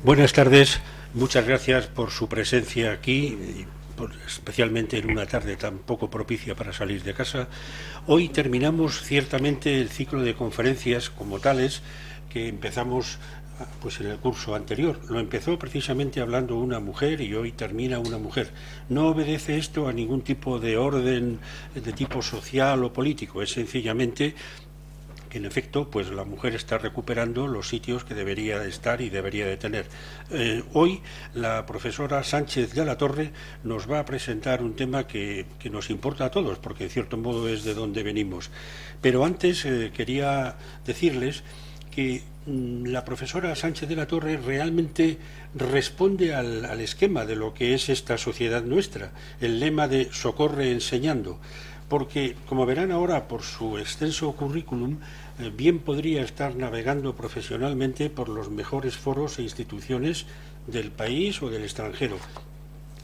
Buenas tardes, muchas gracias por su presencia aquí, especialmente en una tarde tan poco propicia para salir de casa. Hoy terminamos ciertamente el ciclo de conferencias como tales que empezamos pues en el curso anterior. Lo empezó precisamente hablando una mujer y hoy termina una mujer. No obedece esto a ningún tipo de orden de tipo social o político, es sencillamente que en efecto pues la mujer está recuperando los sitios que debería de estar y debería de tener. Hoy la profesora Sánchez de la Torre nos va a presentar un tema que nos importa a todos, porque en cierto modo es de donde venimos. Pero antes quería decirles que la profesora Sánchez de la Torre realmente responde al esquema de lo que es esta sociedad nuestra, el lema de socorre enseñando, porque, como verán ahora por su extenso currículum, bien podría estar navegando profesionalmente por los mejores foros e instituciones del país o del extranjero.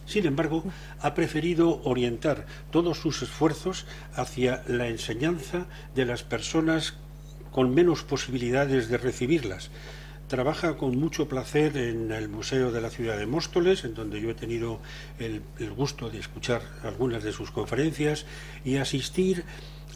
Sin embargo, ha preferido orientar todos sus esfuerzos hacia la enseñanza de las personas con menos posibilidades de recibirlas. Trabaja con mucho placer en el Museo de la Ciudad de Móstoles, en donde yo he tenido el gusto de escuchar algunas de sus conferencias y asistir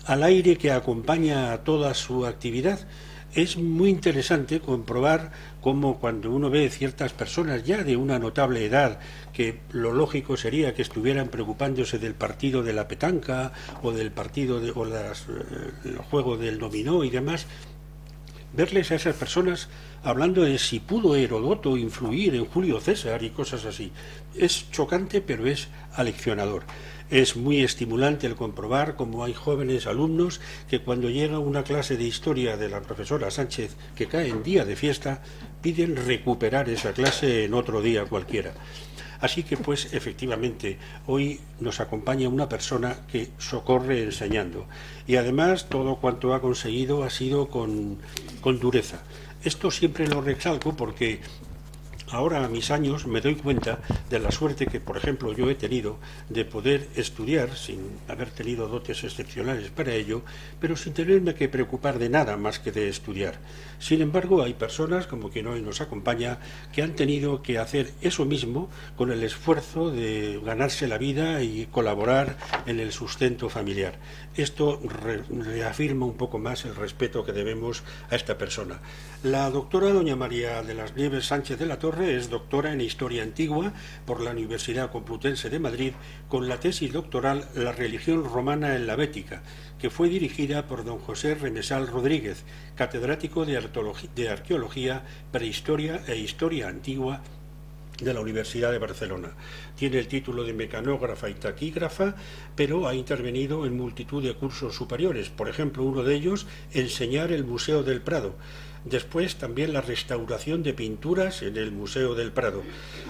al aire que acompaña a toda su actividad. Es muy interesante comprobar cómo cuando uno ve ciertas personas ya de una notable edad, que lo lógico sería que estuvieran preocupándose del partido de la petanca o del partido el juego del dominó y demás, verles a esas personas hablando de si pudo Herodoto influir en Julio César y cosas así. Es chocante, pero es aleccionador. Es muy estimulante el comprobar cómo hay jóvenes alumnos que cuando llega una clase de historia de la profesora Sánchez, que cae en día de fiesta, piden recuperar esa clase en otro día cualquiera. Así que, pues, efectivamente, hoy nos acompaña una persona que socorre enseñando. Y además, todo cuanto ha conseguido ha sido con dureza. Esto siempre lo recalco porque ahora a mis años me doy cuenta de la suerte que, por ejemplo, yo he tenido de poder estudiar sin haber tenido dotes excepcionales para ello, pero sin tenerme que preocupar de nada más que de estudiar. Sin embargo, hay personas, como quien hoy nos acompaña, que han tenido que hacer eso mismo con el esfuerzo de ganarse la vida y colaborar en el sustento familiar. Esto reafirma un poco más el respeto que debemos a esta persona. La doctora doña María de las Nieves Sánchez de la Torre es doctora en Historia Antigua por la Universidad Complutense de Madrid, con la tesis doctoral La religión romana en la Bética, que fue dirigida por don José Remesal Rodríguez, catedrático de Arqueología, Prehistoria e Historia Antigua de la Universidad de Barcelona. Tiene el título de mecanógrafa y taquígrafa, pero ha intervenido en multitud de cursos superiores. Por ejemplo, uno de ellos, enseñar el Museo del Prado. Después también la restauración de pinturas en el Museo del Prado.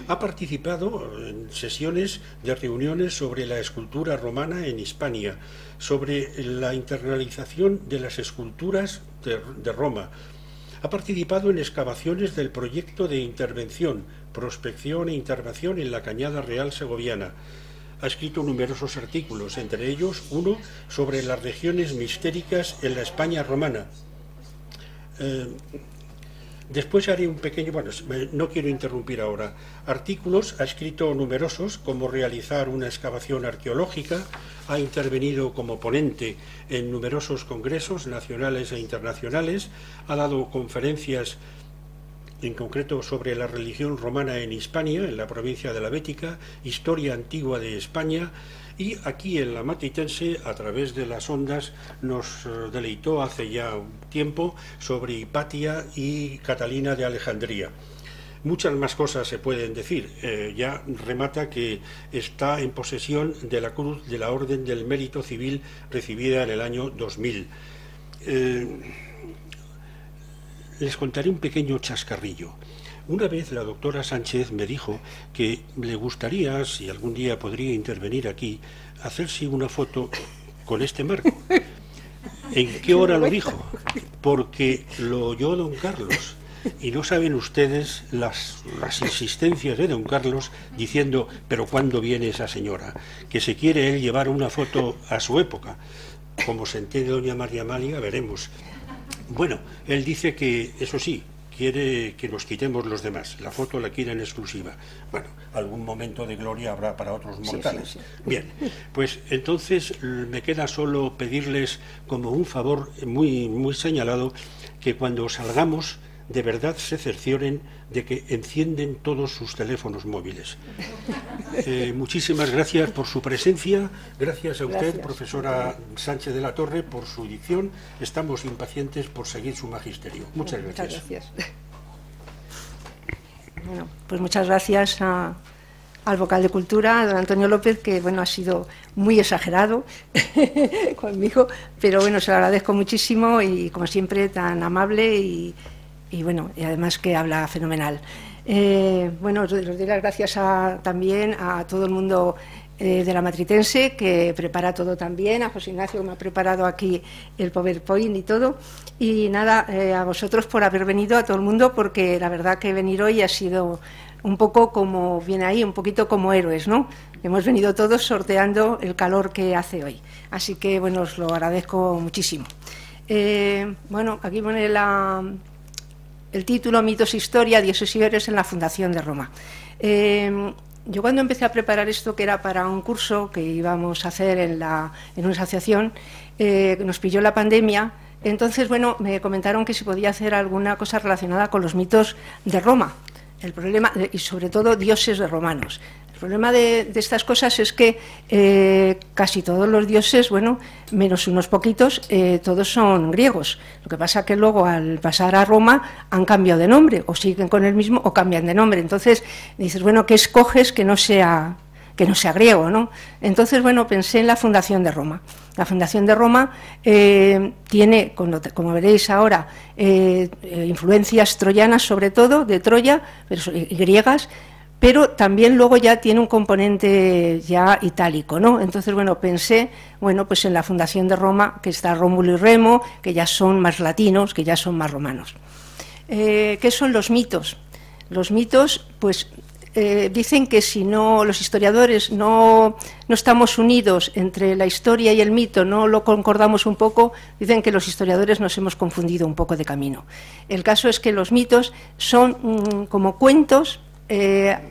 Ha participado en sesiones de reuniones sobre la escultura romana en Hispania, sobre la internalización de las esculturas de Roma. Ha participado en excavaciones del proyecto de intervención, prospección e intervención en la Cañada Real Segoviana. Ha escrito numerosos artículos, entre ellos uno sobre las regiones mistéricas en la España romana. Después haré un pequeño, no quiero interrumpir ahora, artículos, ha escrito numerosos, como realizar una excavación arqueológica, ha intervenido como ponente en numerosos congresos nacionales e internacionales, ha dado conferencias en concreto sobre la religión romana en Hispania, en la provincia de la Bética, historia antigua de España, y aquí en la Matitense, a través de las ondas, nos deleitó hace ya un tiempo sobre Hipatia y Catalina de Alejandría. Muchas más cosas se pueden decir. Ya remata que está en posesión de la Cruz de la Orden del Mérito Civil recibida en el año 2000. Les contaré un pequeño chascarrillo. Una vez la doctora Sánchez me dijo que le gustaría, si algún día podría intervenir aquí, hacerse una foto con este marco. ¿En qué hora lo dijo? Porque lo oyó don Carlos. Y no saben ustedes las insistencias de don Carlos diciendo, pero ¿cuándo viene esa señora? Que se quiere él llevar una foto a su época. Como se entiende doña María Amalia, veremos. Bueno, él dice que, eso sí, quiere que nos quitemos los demás. La foto la quiere en exclusiva. Bueno, algún momento de gloria habrá para otros mortales. Sí. Bien, pues entonces me queda solo pedirles como un favor muy, muy señalado, que cuando salgamos de verdad se cercioren de que encienden todos sus teléfonos móviles. Muchísimas gracias por su presencia, gracias a usted, profesora Sánchez de la Torre, por su dicción. Estamos impacientes por seguir su magisterio. Muchas gracias. Muchas gracias. Bueno, pues muchas gracias al vocal de Cultura, don Antonio López, que bueno, ha sido muy exagerado conmigo, pero bueno, se lo agradezco muchísimo y como siempre tan amable y bueno, y además que habla fenomenal. Bueno, os doy las gracias también a todo el mundo de la Matritense, que prepara todo también, a José Ignacio, que me ha preparado aquí el PowerPoint y todo, y nada, a vosotros por haber venido, a todo el mundo, porque la verdad que venir hoy ha sido un poco como, viene ahí, un poquito como héroes, ¿no? Hemos venido todos sorteando el calor que hace hoy, así que bueno, os lo agradezco muchísimo. Bueno, aquí pone el título, Mitos, Historia, Dioses y Héroes en la Fundación de Roma. Yo cuando empecé a preparar esto, que era para un curso que íbamos a hacer en una asociación, nos pilló la pandemia, entonces, bueno, me comentaron que se podía hacer alguna cosa relacionada con los mitos de Roma, el problema, y sobre todo dioses de romanos. El problema de estas cosas es que casi todos los dioses, bueno, menos unos poquitos, todos son griegos. Lo que pasa es que luego al pasar a Roma han cambiado de nombre, o siguen con el mismo o cambian de nombre. Entonces dices, bueno, ¿qué escoges que no sea griego, ¿no? Entonces, bueno, pensé en la Fundación de Roma. La Fundación de Roma tiene, como veréis ahora, influencias troyanas, sobre todo, de Troya, y griegas, pero también luego ya tiene un componente ya itálico, ¿no? Entonces, bueno, pensé, bueno, pues en la Fundación de Roma, que está Rómulo y Remo, que ya son más latinos, que ya son más romanos. ¿Qué son los mitos? Los mitos, pues, dicen que si no, los historiadores no estamos unidos entre la historia y el mito, no lo concordamos un poco, dicen que los historiadores nos hemos confundido un poco de camino. El caso es que los mitos son como cuentos,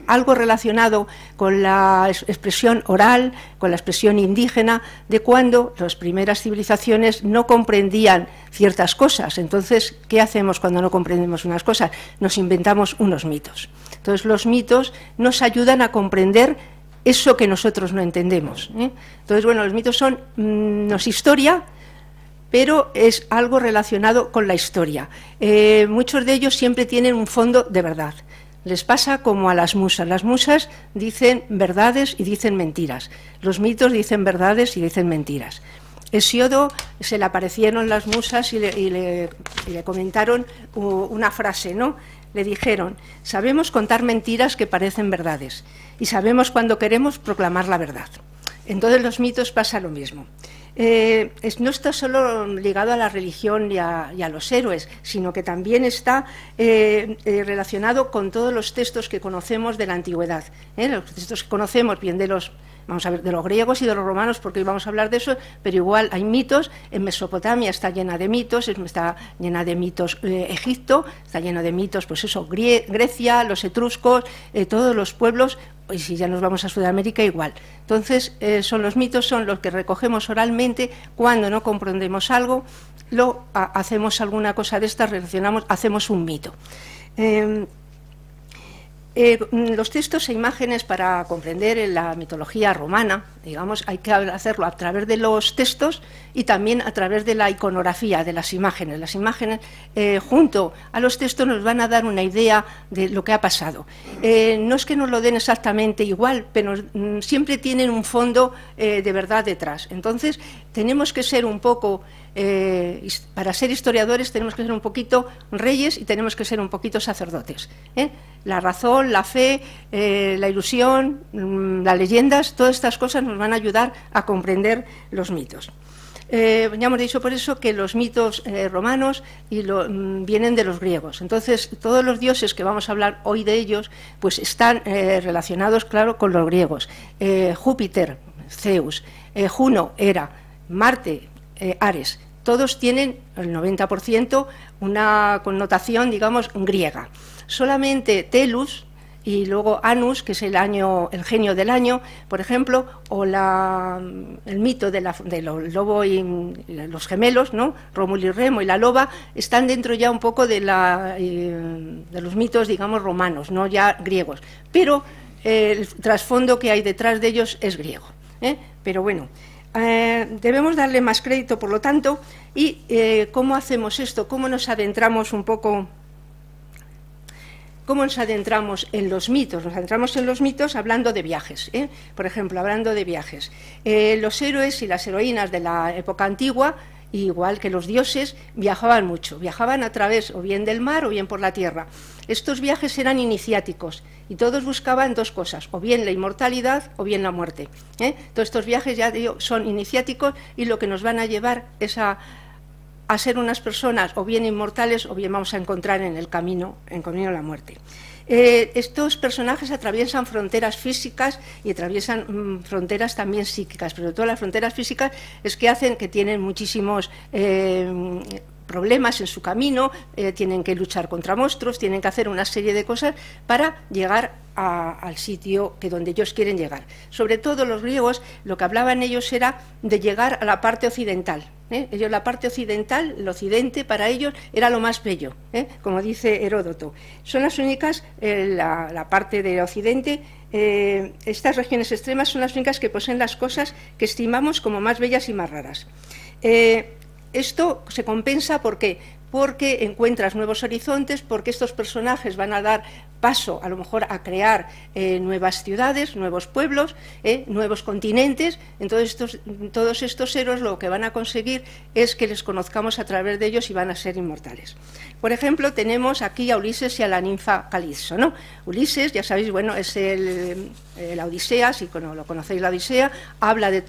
algo relacionado con la expresión oral, con la expresión indígena, de cuando las primeras civilizaciones no comprendían ciertas cosas. Entonces, ¿qué hacemos cuando no comprendemos unas cosas? Nos inventamos unos mitos. Entonces, los mitos nos ayudan a comprender eso que nosotros no entendemos, ¿eh? Entonces, bueno, los mitos son, no es historia, pero es algo relacionado con la historia. Muchos de ellos siempre tienen un fondo de verdad. Les pasa como a las musas. Las musas dicen verdades y dicen mentiras. Los mitos dicen verdades y dicen mentiras. Hesíodo se le aparecieron las musas y le comentaron una frase, ¿no? Le dijeron, sabemos contar mentiras que parecen verdades y sabemos cuando queremos proclamar la verdad. Entonces los mitos pasa lo mismo. No está solo ligado a la religión y a los héroes, sino que también está relacionado con todos los textos que conocemos de la antigüedad. Los textos que conocemos, bien de los griegos y de los romanos, porque hoy vamos a hablar de eso, pero igual hay mitos. En Mesopotamia está llena de mitos, está llena de mitos Egipto, está lleno de mitos, pues eso, Grecia, los etruscos, todos los pueblos. Y si ya nos vamos a Sudamérica, igual. Entonces, los mitos son los que recogemos oralmente cuando no comprendemos algo, hacemos alguna cosa de estas, hacemos un mito. Los textos e imágenes, para comprender la mitología romana, digamos, hay que hacerlo a través de los textos y también a través de la iconografía, de las imágenes. Las imágenes, junto a los textos, nos van a dar una idea de lo que ha pasado. No es que nos lo den exactamente igual, pero siempre tienen un fondo de verdad detrás. Entonces, tenemos que ser un poco, para ser historiadores, tenemos que ser un poquito reyes y tenemos que ser un poquito sacerdotes. La razón, la fe, la ilusión, las leyendas, todas estas cosas nos van a ayudar a comprender los mitos. Ya hemos dicho por eso que los mitos romanos vienen de los griegos. Entonces, todos los dioses que vamos a hablar hoy de ellos, pues están relacionados, claro, con los griegos. Júpiter, Zeus, Juno, Hera, Marte, Ares, todos tienen, el 90%, una connotación, digamos, griega. Solamente Telus y luego Anus, que es el genio del año, por ejemplo, o el mito del lobo y los gemelos, ¿no? Rómulo y Remo y la loba, están dentro ya un poco de los mitos, digamos, romanos, no ya griegos, pero el trasfondo que hay detrás de ellos es griego, ¿eh? Pero bueno, debemos darle más crédito, por lo tanto, y ¿cómo hacemos esto? ¿Cómo nos adentramos un poco? ¿Cómo nos adentramos en los mitos? Nos adentramos en los mitos hablando de viajes, ¿eh? Por ejemplo, hablando de viajes. Los héroes y las heroínas de la época antigua, igual que los dioses, viajaban mucho. Viajaban a través o bien del mar o bien por la tierra. Estos viajes eran iniciáticos y todos buscaban dos cosas, o bien la inmortalidad o bien la muerte, ¿eh? Todos estos viajes, ya digo, son iniciáticos y lo que nos van a llevar es a ser unas personas o bien inmortales o bien vamos a encontrar en el camino a la muerte. Estos personajes atraviesan fronteras físicas y atraviesan fronteras también psíquicas, pero sobre todo las fronteras físicas es que hacen que tienen muchísimos problemas en su camino, tienen que luchar contra monstruos, tienen que hacer una serie de cosas para llegar al sitio donde ellos quieren llegar. Sobre todo los griegos, lo que hablaban ellos era de llegar a la parte occidental. Ellos, la parte occidental, el occidente, para ellos era lo más bello, como dice Heródoto. Son las únicas, la parte del occidente, estas regiones extremas son las únicas que poseen las cosas que estimamos como más bellas y más raras. Esto se compensa porque encuentras nuevos horizontes, porque estos personajes van a dar paso a lo mejor a crear nuevas ciudades, nuevos pueblos, nuevos continentes. Entonces todos estos héroes lo que van a conseguir es que les conozcamos a través de ellos y van a ser inmortales. Por ejemplo, tenemos aquí a Ulises y a la ninfa Caliso, ¿no? Ulises, ya sabéis, bueno, es la Odisea, si lo conocéis, la Odisea, habla de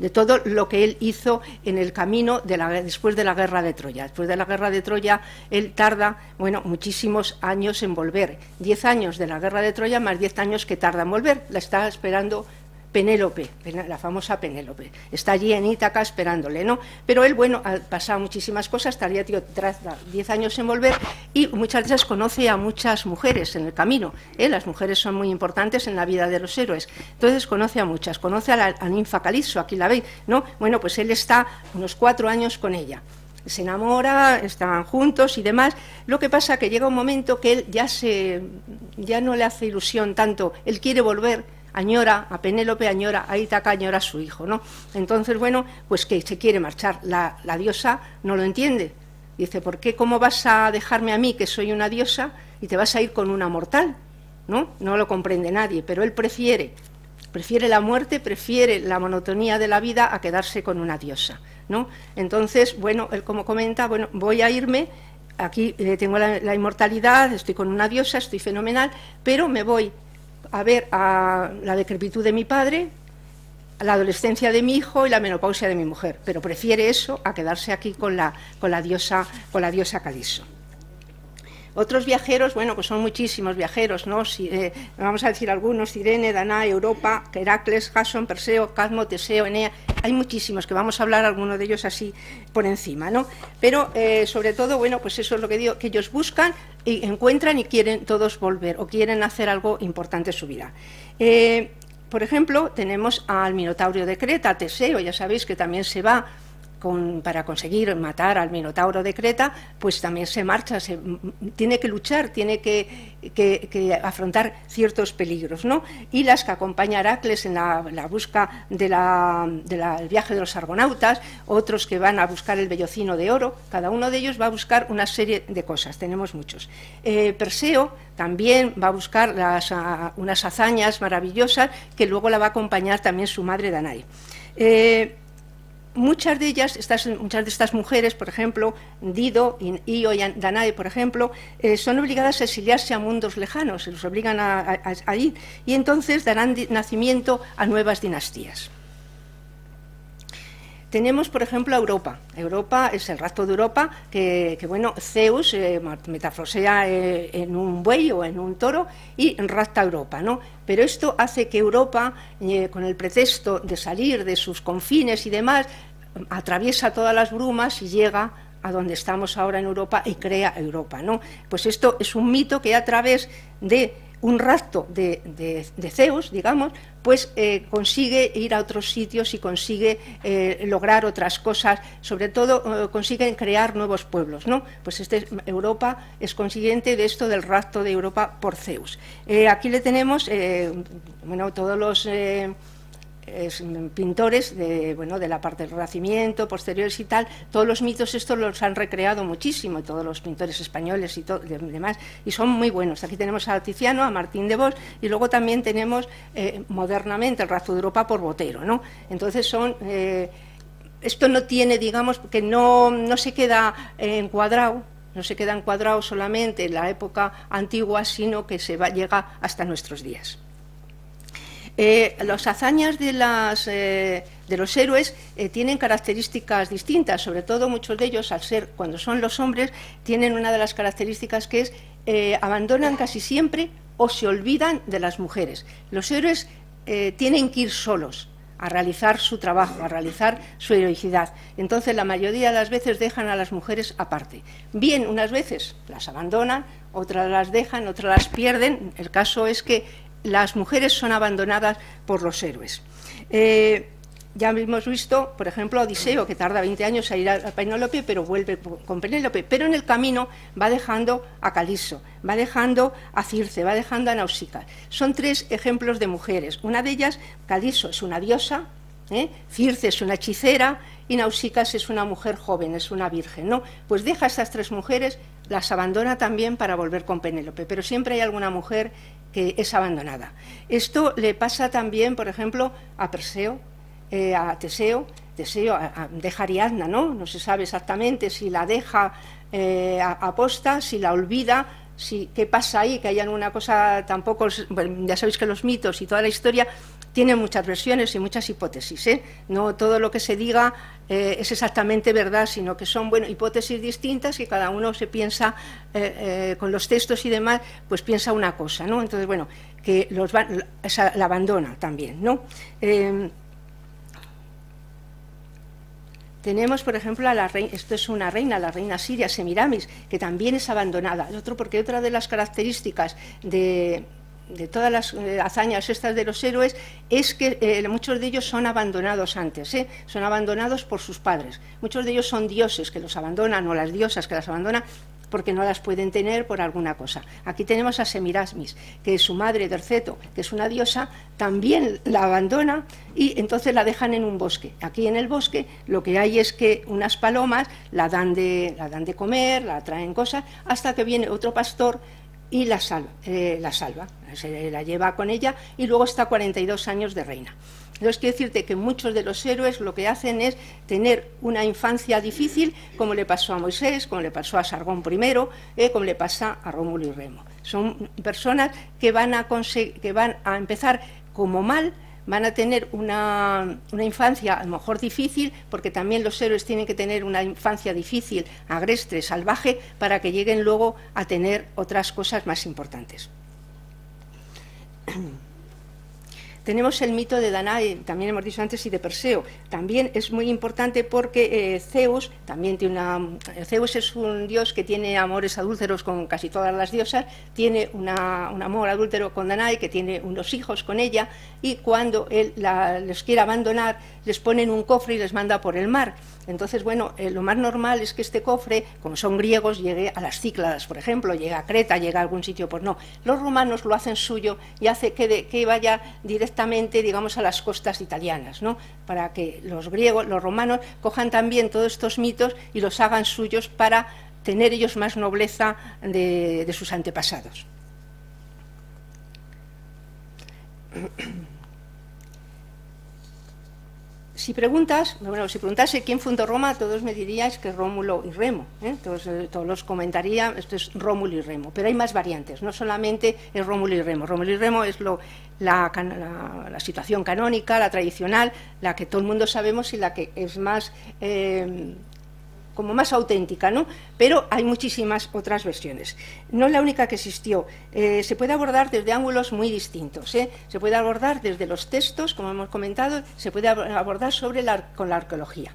todo lo que él hizo en el camino después de la guerra de Troya. Después de la guerra de Troya, él tarda, bueno, muchísimos años en volver. 10 años de la guerra de Troya, más 10 años que tarda en volver. La está esperando Penélope, la famosa Penélope. Está allí en Ítaca esperándole, ¿no? Pero él, bueno, ha pasado muchísimas cosas, tarda 10 años en volver y muchas veces conoce a muchas mujeres en el camino. Las mujeres son muy importantes en la vida de los héroes. Entonces conoce a muchas, conoce a la ninfa Caliso, aquí la veis, ¿no? Bueno, pues él está unos 4 años con ella. Se enamora, están juntos y demás. Lo que pasa que llega un momento que él ya no le hace ilusión tanto, él quiere volver, añora a Penélope, añora a Ítaca, añora a su hijo, ¿no? Entonces, bueno, pues que se quiere marchar. La diosa no lo entiende. Dice, ¿por qué? ¿Cómo vas a dejarme a mí, que soy una diosa, y te vas a ir con una mortal? ¿No? No lo comprende nadie, pero él prefiere la muerte, prefiere la monotonía de la vida a quedarse con una diosa, ¿no? Entonces, bueno, él como comenta, bueno, voy a irme, aquí tengo la inmortalidad, estoy con una diosa, estoy fenomenal, pero me voy a ver a la decrepitud de mi padre, a la adolescencia de mi hijo y la menopausia de mi mujer, pero prefiere eso a quedarse aquí con la diosa Caliso. Otros viajeros, bueno, pues son muchísimos viajeros, ¿no? Vamos a decir algunos: Cirene, Danae, Europa, Heracles, Jasón, Perseo, Cadmo, Teseo, Enea. Hay muchísimos que vamos a hablar, algunos de ellos así por encima, ¿no? Pero sobre todo, bueno, pues eso es lo que digo, que ellos buscan y encuentran y quieren todos volver o quieren hacer algo importante en su vida. Por ejemplo, tenemos al Minotauro de Creta, Teseo, ya sabéis que también se va para conseguir matar al Minotauro de Creta, pues también se marcha, tiene que luchar, tiene que afrontar ciertos peligros, ¿no? Y las que acompaña a Heracles en la busca del viaje de los argonautas, otros que van a buscar el vellocino de oro, cada uno de ellos va a buscar una serie de cosas, tenemos muchos. Perseo también va a buscar unas hazañas maravillosas que luego la va a acompañar también su madre Danae. Muchas de estas mujeres, por ejemplo, Dido, Io y Danae, por ejemplo, son obligadas a exiliarse a mundos lejanos, se los obligan a ir, y entonces darán nacimiento a nuevas dinastías. Tenemos, por ejemplo, a Europa. Europa es el rapto de Europa, que bueno, Zeus metafrosea en un buey o en un toro y rapta a Europa, ¿no? Pero esto hace que Europa, con el pretexto de salir de sus confines y demás, atraviesa todas las brumas y llega a donde estamos ahora en Europa y crea Europa, ¿no? Pues esto es un mito que a través de un rapto de Zeus, digamos, pues consigue ir a otros sitios y consigue lograr otras cosas, sobre todo consiguen crear nuevos pueblos, ¿no? Pues Europa es consiguiente de esto del rapto de Europa por Zeus. Aquí le tenemos, bueno, todos los pintores de la parte del Renacimiento, posteriores y tal, todos los mitos estos los han recreado muchísimo, todos los pintores españoles y demás, y son muy buenos. Aquí tenemos a Tiziano, a Martín de Vos, y luego también tenemos modernamente el rapto de Europa por Botero, ¿no? Entonces esto no tiene, digamos, que no se queda encuadrado, no se queda encuadrado solamente en la época antigua, sino que llega hasta nuestros días. Las hazañas de los héroes tienen características distintas, sobre todo muchos de ellos, cuando son los hombres, tienen una de las características que es abandonan casi siempre o se olvidan de las mujeres. Los héroes tienen que ir solos a realizar su trabajo, a realizar su heroicidad. Entonces, la mayoría de las veces dejan a las mujeres aparte. Bien, unas veces las abandonan, otras las dejan, otras las pierden. El caso es que las mujeres son abandonadas por los héroes. Ya hemos visto, por ejemplo, a Odiseo, que tarda 20 años a ir a Penélope, pero vuelve con Penélope, pero en el camino va dejando a Caliso, va dejando a Circe, va dejando a Nausicaa. Son 3 ejemplos de mujeres. Una de ellas, Caliso, es una diosa, Circe es una hechicera y Nausicaa es una mujer joven, es una virgen, ¿no? Pues deja a estas 3 mujeres, las abandona también para volver con Penélope, pero siempre hay alguna mujer que es abandonada. Esto le pasa también, por ejemplo, a Perseo, a Teseo deja a Ariadna, ¿no? No se sabe exactamente si la deja aposta, si la olvida, qué pasa ahí, que hay alguna cosa tampoco... Bueno, ya sabéis que los mitos y toda la historia tienen muchas versiones y muchas hipótesis, ¿eh? No todo lo que se diga es exactamente verdad, sino que son, bueno, hipótesis distintas que cada uno se piensa, con los textos y demás, pues piensa una cosa, ¿no? Entonces, bueno, que la abandona también, ¿no? Tenemos, por ejemplo, a la reina, esto es una reina, la reina siria, Semiramis, que también es abandonada. Porque otra de las características de todas las hazañas estas de los héroes es que muchos de ellos son abandonados antes, son abandonados por sus padres. Muchos de ellos son dioses que los abandonan o las diosas que las abandonan porque no las pueden tener por alguna cosa. Aquí tenemos a Semiramis, que es su madre, Derceto, que es una diosa, también la abandona y entonces la dejan en un bosque. Aquí en el bosque lo que hay es que unas palomas la dan de comer, la traen cosas, hasta que viene otro pastor y la salva, se la lleva con ella y luego está 42 años de reina. Entonces, quiero decirte que muchos de los héroes lo que hacen es tener una infancia difícil, como le pasó a Moisés, como le pasó a Sargón I, como le pasa a Rómulo y Remo. Son personas que van a empezar como mal, van a tener una infancia a lo mejor difícil, porque también los héroes tienen que tener una infancia difícil, agreste, salvaje, para que lleguen luego a tener otras cosas más importantes. Tenemos el mito de Danae, también hemos dicho antes, y de Perseo. También es muy importante porque Zeus también Zeus es un dios que tiene amores adúlteros con casi todas las diosas, tiene un amor adúltero con Danae, que tiene unos hijos con ella, y cuando él les quiere abandonar, les pone en un cofre y les manda por el mar. Entonces, bueno, lo más normal es que este cofre, como son griegos, llegue a las Cícladas, por ejemplo, llegue a Creta, llegue a algún sitio, pues no. Los romanos lo hacen suyo y hace que vaya directamente, digamos, a las costas italianas, ¿no? Para que los romanos, cojan también todos estos mitos y los hagan suyos para tener ellos más nobleza de sus antepasados. Si preguntase quién fundó Roma, todos me diríais que Rómulo y Remo, todos los comentarían, esto es Rómulo y Remo, pero hay más variantes, no solamente es Rómulo y Remo. Rómulo y Remo es la situación canónica, la tradicional, la que todo el mundo sabemos y la que es más como más auténtica, ¿no? Pero hay muchísimas otras versiones. No es la única que existió. Se puede abordar desde ángulos muy distintos. Se puede abordar desde los textos, como hemos comentado, se puede abordar con la arqueología.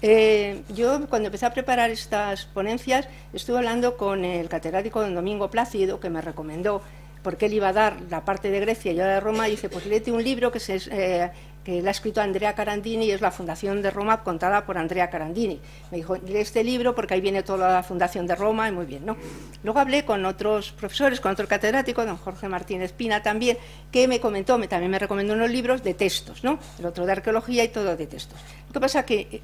Yo, cuando empecé a preparar estas ponencias, estuve hablando con el catedrático don Domingo Plácido, que me recomendó, porque él iba a dar la parte de Grecia y yo de Roma, y dice, pues léete un libro que le ha escrito Andrea Carandini, y es La Fundación de Roma, contada por Andrea Carandini. Me dijo, lee este libro porque ahí viene toda la Fundación de Roma, y muy bien, ¿no? Luego hablé con otros profesores, con otro catedrático, don Jorge Martínez Pina también, que me comentó, también me recomendó unos libros de textos, ¿no? El otro de arqueología y todo de textos. Lo que pasa que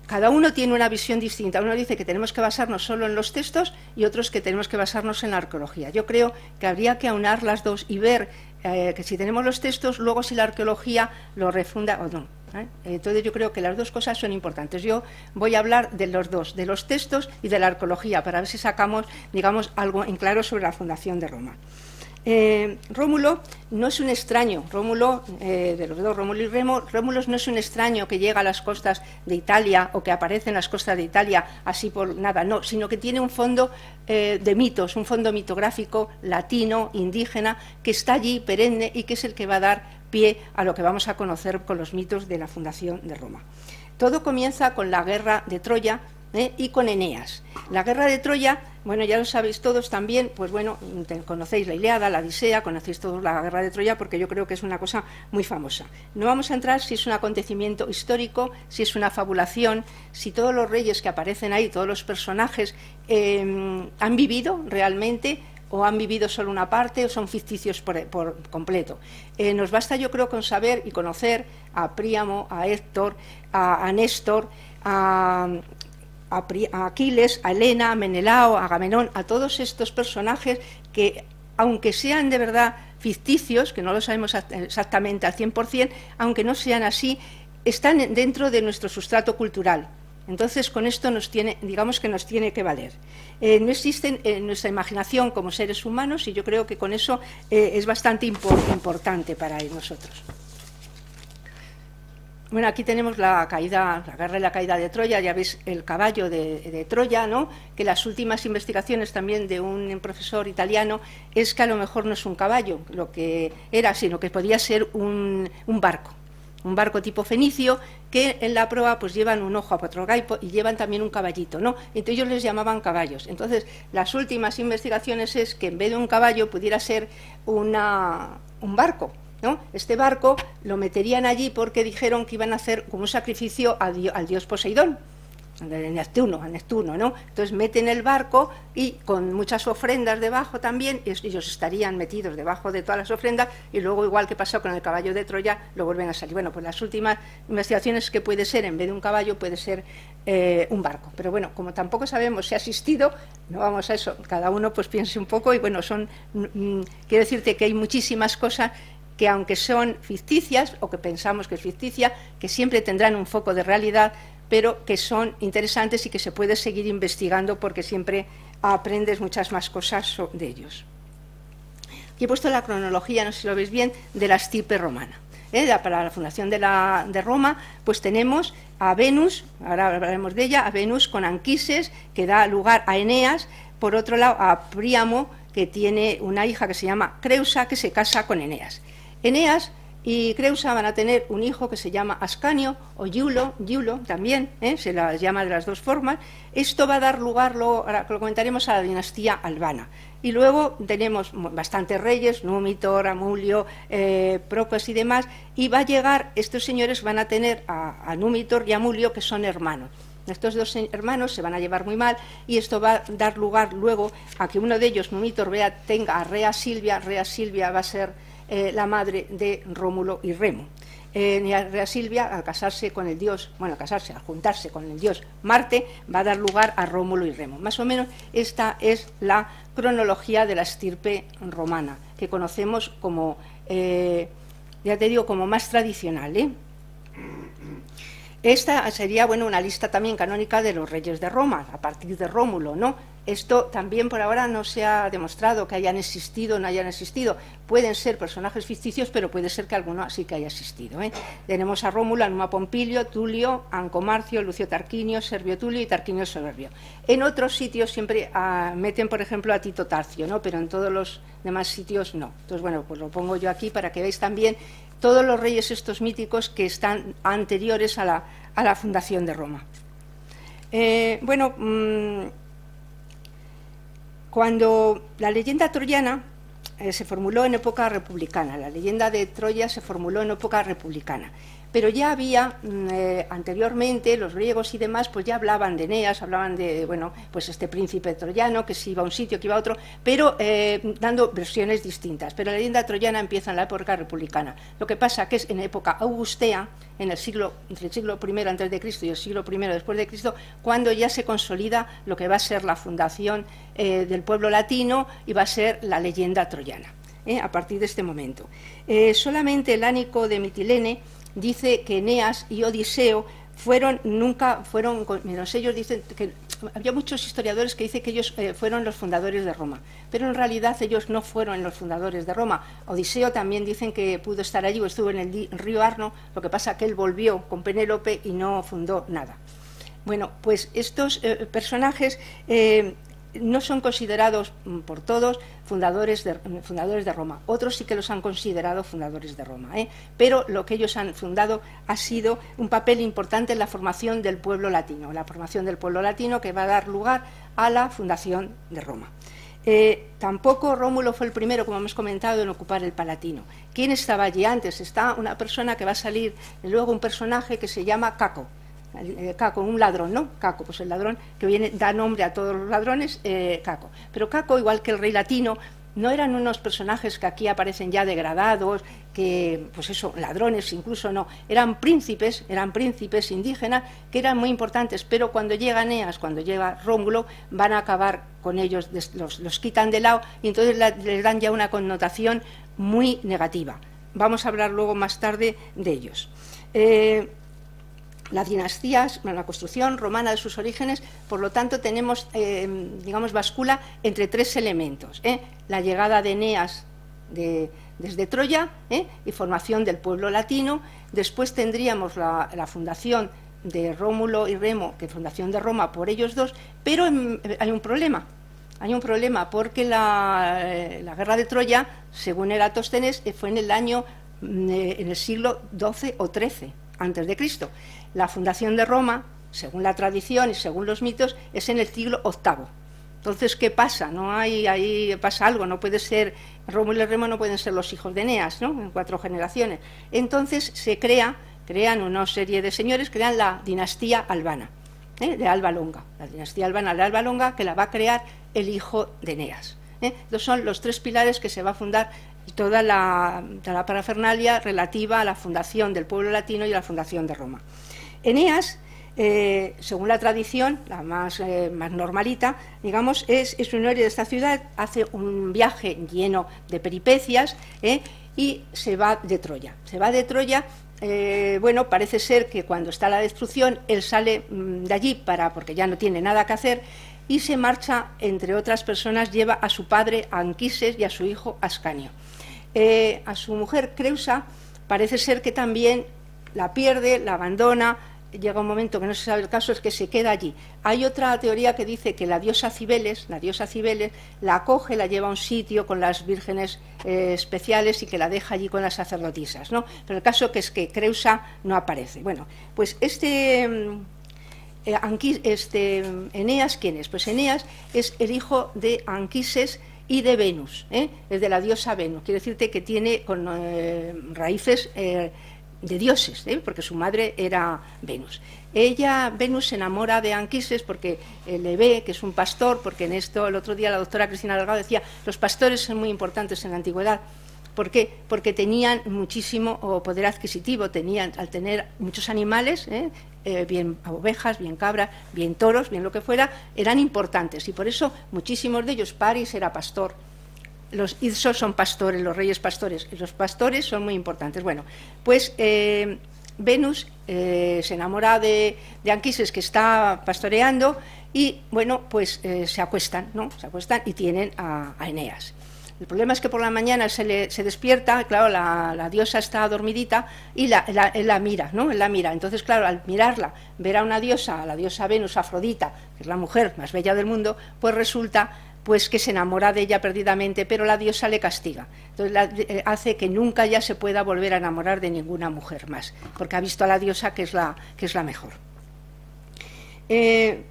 cada uno tiene una visión distinta. Uno dice que tenemos que basarnos solo en los textos y otros que tenemos que basarnos en la arqueología. Yo creo que habría que aunar las dos y ver que si tenemos los textos, luego si la arqueología lo refunda o no. Entonces yo creo que las dos cosas son importantes. Yo voy a hablar de los dos, de los textos y de la arqueología, para ver si sacamos, digamos, algo en claro sobre la fundación de Roma. Rómulo no es un extraño, Rómulo, de los dos, Rómulo y Remo, Rómulo no es un extraño que llega a las costas de Italia o que aparece en las costas de Italia así por nada, no, sino que tiene un fondo de mitos, un fondo mitográfico latino, indígena, que está allí perenne y que es el que va a dar pie a lo que vamos a conocer con los mitos de la fundación de Roma. Todo comienza con la guerra de Troya, y con Eneas. La guerra de Troya, bueno, ya lo sabéis todos también, pues bueno, conocéis la Ilíada, la Odisea, conocéis todos la guerra de Troya, porque yo creo que es una cosa muy famosa. No vamos a entrar si es un acontecimiento histórico, si es una fabulación, si todos los reyes que aparecen ahí, todos los personajes, han vivido realmente, o han vivido solo una parte, o son ficticios por completo. Nos basta, yo creo, con saber y conocer a Príamo, a Héctor, a Néstor, a Aquiles, a Helena, a Menelao, a Agamenón, a todos estos personajes que, aunque sean de verdad ficticios, que no lo sabemos exactamente al 100%, aunque no sean así, están dentro de nuestro sustrato cultural. Entonces, con esto digamos que nos tiene que valer. No existen en nuestra imaginación como seres humanos, y yo creo que con eso es bastante importante para nosotros. Bueno, aquí tenemos la guerra y la caída de Troya, ya veis el caballo de Troya, ¿no? Que las últimas investigaciones también de un profesor italiano es que a lo mejor no es un caballo lo que era, sino que podía ser un barco tipo fenicio, que en la proa pues llevan un ojo a Patrocaipo y llevan también un caballito, ¿no? Entonces ellos les llamaban caballos. Entonces las últimas investigaciones es que en vez de un caballo pudiera ser un barco, ¿no? Este barco lo meterían allí porque dijeron que iban a hacer como un sacrificio al dios Poseidón, a Neptuno, ¿no? Entonces meten el barco y con muchas ofrendas debajo también, y ellos estarían metidos debajo de todas las ofrendas, y luego, igual que pasó con el caballo de Troya, lo vuelven a salir. Bueno, pues las últimas investigaciones que puede ser, en vez de un caballo, puede ser un barco. Pero bueno, como tampoco sabemos si ha existido, no vamos a eso, cada uno pues piense un poco, y bueno, quiero decirte que hay muchísimas cosas que, aunque son ficticias, o que pensamos que es ficticia, que siempre tendrán un foco de realidad, pero que son interesantes y que se puede seguir investigando porque siempre aprendes muchas más cosas de ellos. Aquí he puesto la cronología, no sé si lo veis bien, de la estirpe romana. Para la fundación de Roma, pues tenemos a Venus, ahora hablaremos de ella, a Venus con Anquises, que da lugar a Eneas, por otro lado a Príamo, que tiene una hija que se llama Creusa, que se casa con Eneas. Eneas y Creusa van a tener un hijo que se llama Ascanio, o Iulo también, se la llama de las dos formas. Esto va a dar lugar, ahora lo comentaremos, a la dinastía albana. Y luego tenemos bastantes reyes, Númitor, Amulio, Procas y demás, y va a llegar, estos señores van a tener a Númitor y Amulio, que son hermanos. Estos dos hermanos se van a llevar muy mal, y esto va a dar lugar luego a que uno de ellos, Númitor, tenga a Rea Silvia. Rea Silvia va a ser la madre de Rómulo y Remo. Rea Silvia, al casarse con el dios, al juntarse con el dios Marte, va a dar lugar a Rómulo y Remo. Más o menos esta es la cronología de la estirpe romana, que conocemos como, ya te digo, como más tradicional, Esta sería, bueno, una lista también canónica de los reyes de Roma, a partir de Rómulo, ¿no? Esto también por ahora no se ha demostrado que hayan existido o no hayan existido. Pueden ser personajes ficticios, pero puede ser que alguno sí que haya existido, Tenemos a Rómulo, a Numa Pompilio, Tulio, Ancomarcio, Lucio Tarquinio, Servio Tulio y Tarquinio Soberbio. En otros sitios siempre meten, por ejemplo, a Tito Tarcio, ¿no? Pero en todos los demás sitios no. Entonces, bueno, pues lo pongo yo aquí para que veáis también todos los reyes estos míticos que están anteriores a la fundación de Roma. Cuando la leyenda troyana se formuló en época republicana, la leyenda de Troya se formuló en época republicana, pero ya había anteriormente los griegos y demás, pues ya hablaban de Eneas, hablaban de, bueno, pues este príncipe troyano que si iba a un sitio, que iba a otro, pero dando versiones distintas. Pero la leyenda troyana empieza en la época republicana. Lo que pasa que es en época augustea, en el siglo, entre el siglo I antes de Cristo y el siglo I después de Cristo, cuando ya se consolida lo que va a ser la fundación del pueblo latino y va a ser la leyenda troyana, a partir de este momento. Solamente el Ánico de Mitilene dice que Eneas y Odiseo nunca fueron, menos ellos dicen que había muchos historiadores que dicen que ellos fueron los fundadores de Roma, pero en realidad ellos no fueron los fundadores de Roma. Odiseo también dicen que pudo estar allí o estuvo en el río Arno, lo que pasa que él volvió con Penélope y no fundó nada. Bueno, pues estos personajes no son considerados por todos fundadores de Roma. Otros sí que los han considerado fundadores de Roma, pero lo que ellos han fundado ha sido un papel importante en la formación del pueblo latino, que va a dar lugar a la fundación de Roma. Tampoco Rómulo fue el primero, como hemos comentado, en ocupar el Palatino. ¿Quién estaba allí antes? Está una persona que va a salir, luego un personaje que se llama Caco. Caco, un ladrón, ¿no? Caco, pues el ladrón que da nombre a todos los ladrones, Caco. Pero Caco, igual que el rey latino, no eran unos personajes que aquí aparecen ya degradados, que, pues eso, ladrones incluso no, eran príncipes indígenas que eran muy importantes, pero cuando llega Eneas, cuando llega Rómulo, van a acabar con ellos, los quitan de lado y entonces les dan ya una connotación muy negativa. Vamos a hablar luego más tarde de ellos. Las dinastías, la construcción romana de sus orígenes, por lo tanto tenemos, digamos, bascula entre tres elementos, la llegada de Eneas desde Troya y formación del pueblo latino. Después tendríamos la fundación de Rómulo y Remo, que fundación de Roma por ellos dos, pero hay un problema porque la guerra de Troya, según Eratóstenes, fue en el siglo XII o XIII antes de Cristo. La fundación de Roma, según la tradición y según los mitos, es en el siglo VIII. Entonces, ¿qué pasa? Ahí pasa algo, no puede ser, Rómulo y Remo no pueden ser los hijos de Eneas, ¿no? En 4 generaciones. Entonces se crean una serie de señores, crean la dinastía albana, de Alba Longa, la dinastía albana de Alba Longa, que la va a crear el hijo de Eneas. Estos son los 3 pilares que se va a fundar toda la parafernalia relativa a la fundación del pueblo latino y a la fundación de Roma. Eneas, según la tradición, la más normalita, digamos, es un héroe de esta ciudad, hace un viaje lleno de peripecias y se va de Troya. Bueno, parece ser que cuando está la destrucción, él sale de allí porque ya no tiene nada que hacer y se marcha, entre otras personas, lleva a su padre Anquises y a su hijo Ascanio. A su mujer Creusa parece ser que también la pierde, la abandona, llega un momento que no se sabe el caso, es que se queda allí. Hay otra teoría que dice que la diosa Cibeles la acoge, la lleva a un sitio con las vírgenes especiales y que la deja allí con las sacerdotisas, ¿no? Pero el caso que es que Creusa no aparece. Bueno, pues Eneas, ¿quién es? Pues Eneas es el hijo de Anquises y de Venus, es de la diosa Venus. Quiere decirte que tiene raíces de dioses, porque su madre era Venus. Venus se enamora de Anquises porque le ve que es un pastor, porque en esto el otro día la doctora Cristina Delgado decía, los pastores son muy importantes en la antigüedad. ¿Por qué? Porque tenían muchísimo poder adquisitivo, al tener muchos animales, bien ovejas, bien cabras, bien toros, bien lo que fuera, eran importantes y por eso muchísimos de ellos, Paris era pastor, los Idsos son pastores, los reyes pastores, y los pastores son muy importantes. Bueno, pues Venus se enamora de Anquises, que está pastoreando, y bueno, pues se acuestan, ¿no? Se acuestan y tienen a Eneas. El problema es que por la mañana se despierta, claro, la diosa está dormidita y él la mira, ¿no? Él la mira. Entonces, claro, al mirarla, ver a la diosa Venus, Afrodita, que es la mujer más bella del mundo, pues resulta pues que se enamora de ella perdidamente, pero la diosa le castiga. Entonces hace que nunca ya se pueda volver a enamorar de ninguna mujer más, porque ha visto a la diosa que es la mejor. Él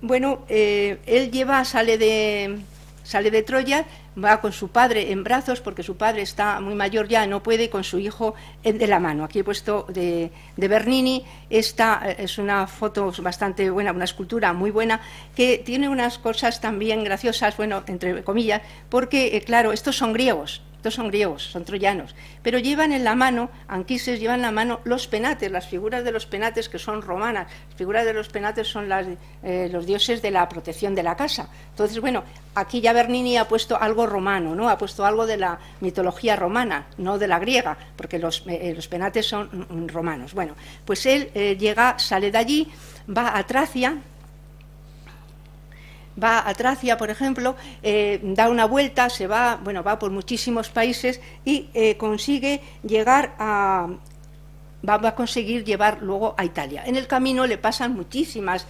sale de Troya, va con su padre en brazos, porque su padre está muy mayor ya, no puede, con su hijo de la mano. Aquí he puesto de Bernini. Esta es una foto bastante buena, una escultura muy buena, que tiene unas cosas también graciosas, bueno, entre comillas, porque, claro, estos son griegos, son troyanos, pero llevan en la mano, Anquises lleva en la mano los penates, las figuras de los penates, que son romanas. Las figuras de los penates son los dioses de la protección de la casa. Entonces, bueno, aquí ya Bernini ha puesto algo romano, ¿no? Ha puesto algo de la mitología romana, no de la griega, porque los penates son romanos. Bueno, pues él sale de allí, va a Tracia, por ejemplo, da una vuelta, va por muchísimos países y consigue llegar va a conseguir llevar luego a Italia. En el camino le pasan muchísimas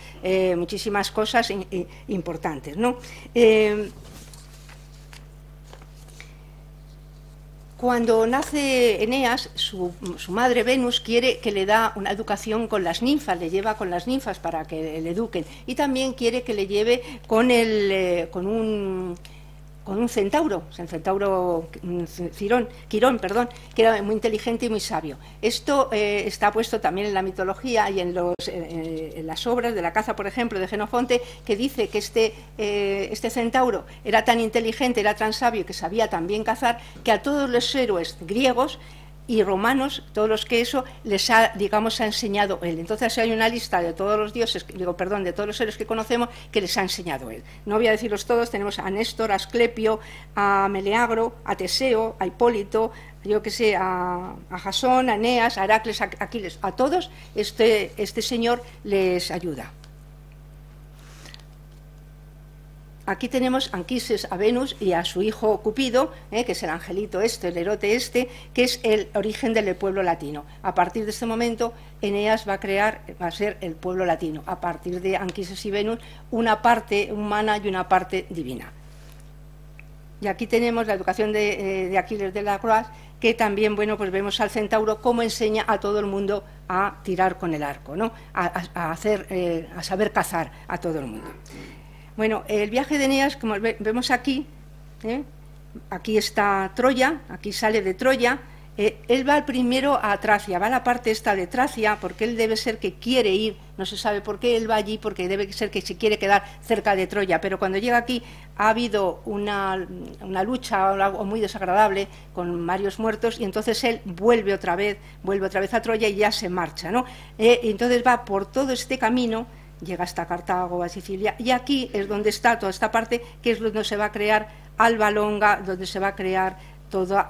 cosas importantes, ¿no? Cuando nace Eneas, su madre Venus quiere que le da una educación con las ninfas, le lleva con las ninfas para que le eduquen, y también quiere que le lleve con un centauro, Quirón, que era muy inteligente y muy sabio. Esto está puesto también en la mitología y en las obras de la caza, por ejemplo, de Jenofonte, que dice que este centauro era tan inteligente, era tan sabio, que sabía tan bien cazar, que a todos los héroes griegos y romanos, todos los que les ha enseñado él. Entonces hay una lista de todos los dioses, de todos los héroes que conocemos, que les ha enseñado él. No voy a decirlos todos, tenemos a Néstor, a Asclepio, a Meleagro, a Teseo, a Hipólito, a Jasón, a Eneas, a Heracles, a Aquiles, a todos este señor les ayuda. Aquí tenemos Anquises a Venus y a su hijo Cupido, que es el angelito el erote que es el origen del pueblo latino. A partir de este momento, Eneas va a ser el pueblo latino, a partir de Anquises y Venus, una parte humana y una parte divina. Y aquí tenemos la educación de Aquiles de la Croix, que también, bueno, pues vemos al centauro cómo enseña a todo el mundo a tirar con el arco, ¿no? a saber cazar a todo el mundo. Bueno, el viaje de Eneas, como vemos aquí, aquí está Troya, aquí sale de Troya. Él va primero a Tracia, va a la parte esta de Tracia, porque él debe ser que quiere ir, no se sabe por qué él va allí, porque debe ser que se quiere quedar cerca de Troya, pero cuando llega aquí ha habido una lucha, algo muy desagradable, con varios muertos, y entonces él vuelve otra vez a Troya y ya se marcha, ¿no? Y entonces va por todo este camino, llega hasta Cartago, a Sicilia, y aquí es donde está toda esta parte, que es donde se va a crear Alba Longa, donde se va a crear todo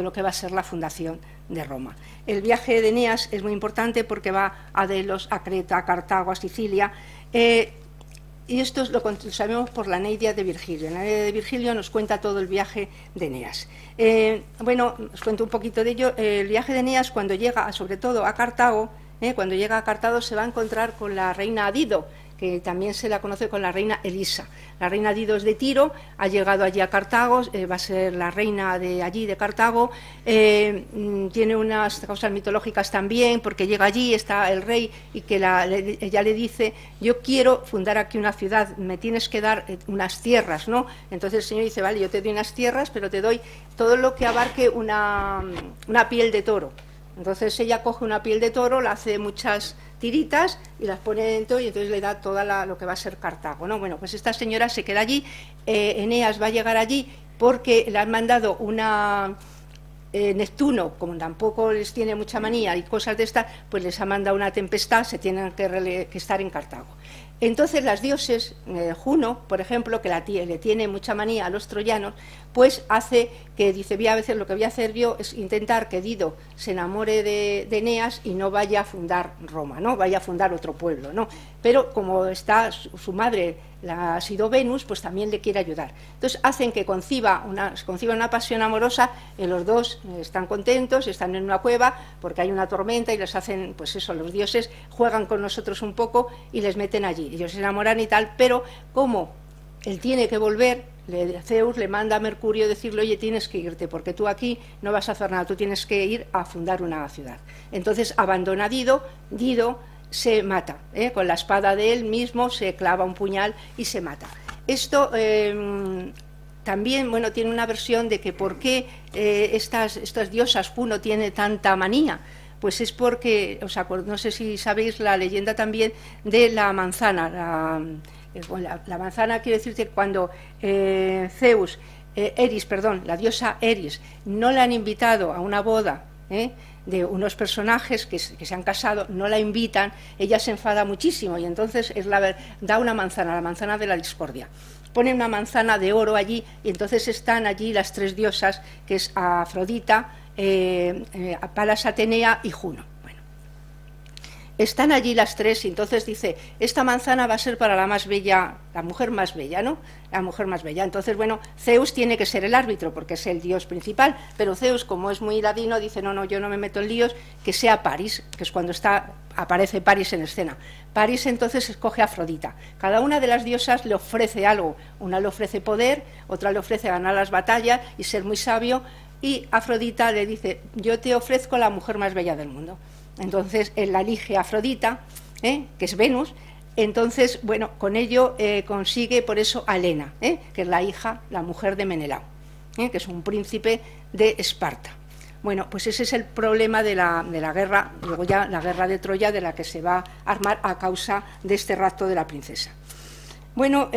lo que va a ser la fundación de Roma. El viaje de Eneas es muy importante porque va a Delos, a Creta, a Cartago, a Sicilia, y esto lo sabemos por la Eneida de Virgilio. La Eneida de Virgilio nos cuenta todo el viaje de Eneas. Bueno, os cuento un poquito de ello. El viaje de Eneas, cuando llega sobre todo a Cartago, cuando llega a Cartago se va a encontrar con la reina Dido, que también se la conoce con la reina Elisa. La reina Dido es de Tiro, ha llegado allí a Cartago, va a ser la reina de allí, de Cartago, tiene unas causas mitológicas también, porque llega allí, está el rey, y que ella le dice: yo quiero fundar aquí una ciudad, me tienes que dar unas tierras, ¿no? Entonces el señor dice: vale, yo te doy unas tierras, pero te doy todo lo que abarque una piel de toro. Entonces ella coge una piel de toro, la hace muchas tiritas y las pone dentro, y entonces le da toda lo que va a ser Cartago, ¿no? Bueno, pues esta señora se queda allí. Eneas va a llegar allí porque le han mandado Neptuno, como tampoco les tiene mucha manía y cosas de estas, pues les ha mandado una tempestad, se tienen que estar en Cartago. Entonces las dioses, Juno, por ejemplo, que le tiene mucha manía a los troyanos, pues hace que, dice: a veces lo que voy a hacer yo es intentar que Dido se enamore de Eneas y no vaya a fundar Roma, no vaya a fundar otro pueblo, ¿no? Pero como está su madre, ha sido Venus, pues también le quiere ayudar. Entonces hacen que conciba una pasión amorosa, y los dos están contentos, están en una cueva porque hay una tormenta y les hacen, pues eso, los dioses juegan con nosotros un poco y les meten allí. Ellos se enamoran y tal, pero como él tiene que volver, Zeus le manda a Mercurio decirle, oye, tienes que irte, porque tú aquí no vas a hacer nada, tú tienes que ir a fundar una ciudad. Entonces abandona a Dido, Dido se mata, con la espada de él mismo se clava un puñal y se mata. Esto también, bueno, tiene una versión de que por qué estas diosas Juno tiene tanta manía. Pues es porque, no sé si sabéis la leyenda también de la manzana. La manzana quiere decir que cuando Zeus, la diosa Eris, no la han invitado a una boda de unos personajes que se han casado, no la invitan, ella se enfada muchísimo y entonces da una manzana, la manzana de la discordia. Ponen una manzana de oro allí y entonces están allí las tres diosas, que es Afrodita, Palas Atenea y Juno. Están allí las tres y entonces dice, esta manzana va a ser para la más bella, la mujer más bella, ¿no? La mujer más bella. Entonces, bueno, Zeus tiene que ser el árbitro porque es el dios principal, pero Zeus, como es muy ladino, dice, no, yo no me meto en líos, que sea Paris, que es cuando aparece Paris en escena. Paris entonces escoge a Afrodita. Cada una de las diosas le ofrece algo. Una le ofrece poder, otra le ofrece ganar las batallas y ser muy sabio, y Afrodita le dice, yo te ofrezco la mujer más bella del mundo. Entonces él la elige a Afrodita, que es Venus. Entonces, bueno, con ello consigue por eso a Helena, que es la hija, la mujer de Menelao, que es un príncipe de Esparta. Bueno, pues ese es el problema de la guerra, luego ya la guerra de Troya, de la que se va a armar a causa de este rapto de la princesa. Bueno,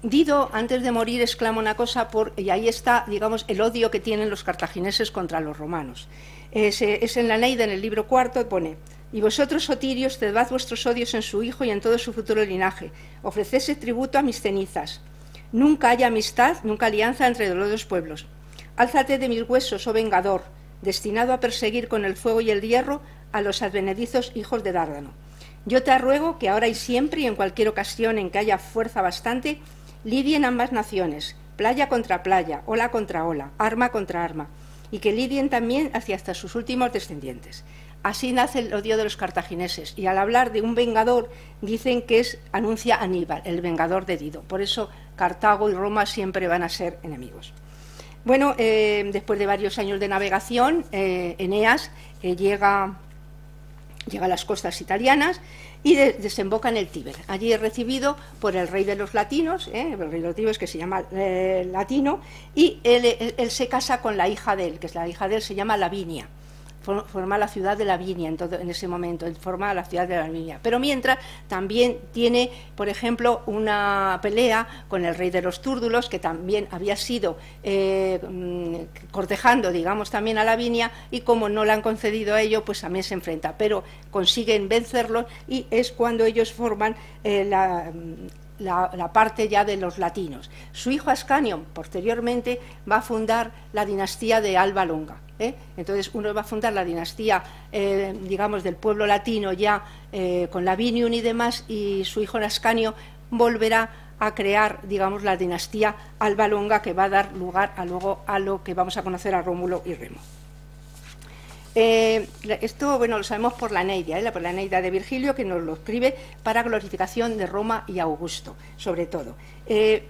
Dido, antes de morir, exclama una cosa, y ahí está, digamos, el odio que tienen los cartagineses contra los romanos. Es en la Eneida, en el libro cuarto, pone, y vosotros, sotirios, cedad vuestros odios en su hijo y en todo su futuro linaje, ofrecedse tributo a mis cenizas. Nunca haya amistad, nunca alianza entre los dos pueblos. Álzate de mis huesos, oh vengador, destinado a perseguir con el fuego y el hierro a los advenedizos hijos de Dárdano. Yo te ruego que ahora y siempre y en cualquier ocasión en que haya fuerza bastante, lidien ambas naciones, playa contra playa, ola contra ola, arma contra arma, y que lidien también hacia hasta sus últimos descendientes. Así nace el odio de los cartagineses, y al hablar de un vengador dicen que anuncia a Aníbal, el vengador de Dido. Por eso Cartago y Roma siempre van a ser enemigos. Bueno, después de varios años de navegación, Eneas llega a las costas italianas y desemboca en el Tíber. Allí es recibido por el rey de los latinos, el rey de los latinos, que se llama Latino, y él se casa con la hija de él, que es la hija de él, se llama Lavinia. Forma la ciudad de Lavinia en ese momento, forma la ciudad de Lavinia. Pero mientras también tiene, por ejemplo, una pelea con el rey de los Túrdulos, que también había sido cortejando, digamos, también a Lavinia, y como no le han concedido a ello, pues también se enfrenta. Pero consiguen vencerlos y es cuando ellos forman la parte ya de los latinos. Su hijo Ascanio, posteriormente, va a fundar la dinastía de Alba Longa. Entonces uno va a fundar la dinastía, digamos, del pueblo latino ya con Lavinium y demás, y su hijo Ascanio volverá a crear, digamos, la dinastía Alba Longa, que va a dar lugar luego a lo que vamos a conocer a Rómulo y Remo. Esto, bueno, lo sabemos por la Eneida, por la Eneida de Virgilio, que nos lo escribe para glorificación de Roma y Augusto, sobre todo.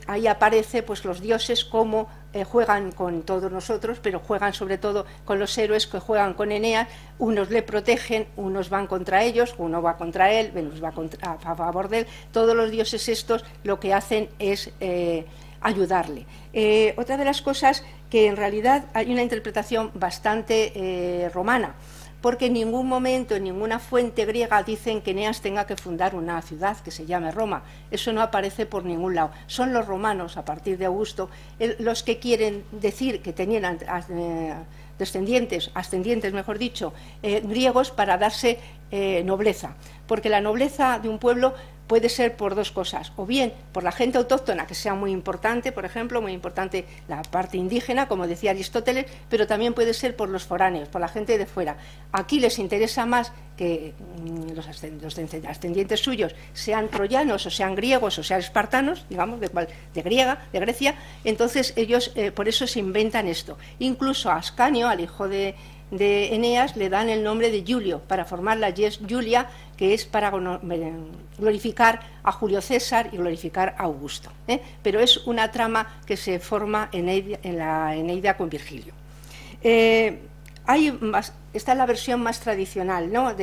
Ahí aparece, pues, los dioses como juegan con todos nosotros, pero juegan sobre todo con los héroes que juegan con Eneas. Unos le protegen, unos van contra ellos, uno va contra él, Venus va a favor de él. Todos los dioses estos lo que hacen es ayudarle. Otra de las cosas que en realidad hay una interpretación bastante romana, porque en ningún momento, en ninguna fuente griega dicen que Eneas tenga que fundar una ciudad que se llame Roma. Eso no aparece por ningún lado. Son los romanos, a partir de Augusto, los que quieren decir que tenían ascendientes, mejor dicho, griegos, para darse nobleza. Porque la nobleza de un pueblo puede ser por dos cosas, o bien por la gente autóctona, que sea muy importante, por ejemplo, muy importante la parte indígena, como decía Aristóteles, pero también puede ser por los foráneos, por la gente de fuera. Aquí les interesa más que los ascendientes suyos sean troyanos, o sean griegos, o sean espartanos, digamos, de Grecia. Entonces ellos por eso se inventan esto. Incluso a Ascanio, al hijo de Eneas, le dan el nombre de Julio, para formar la Ges Julia, que es para glorificar a Julio César y glorificar a Augusto, pero es una trama que se forma en la Eneida con Virgilio. Esta es la versión más tradicional, ¿no?,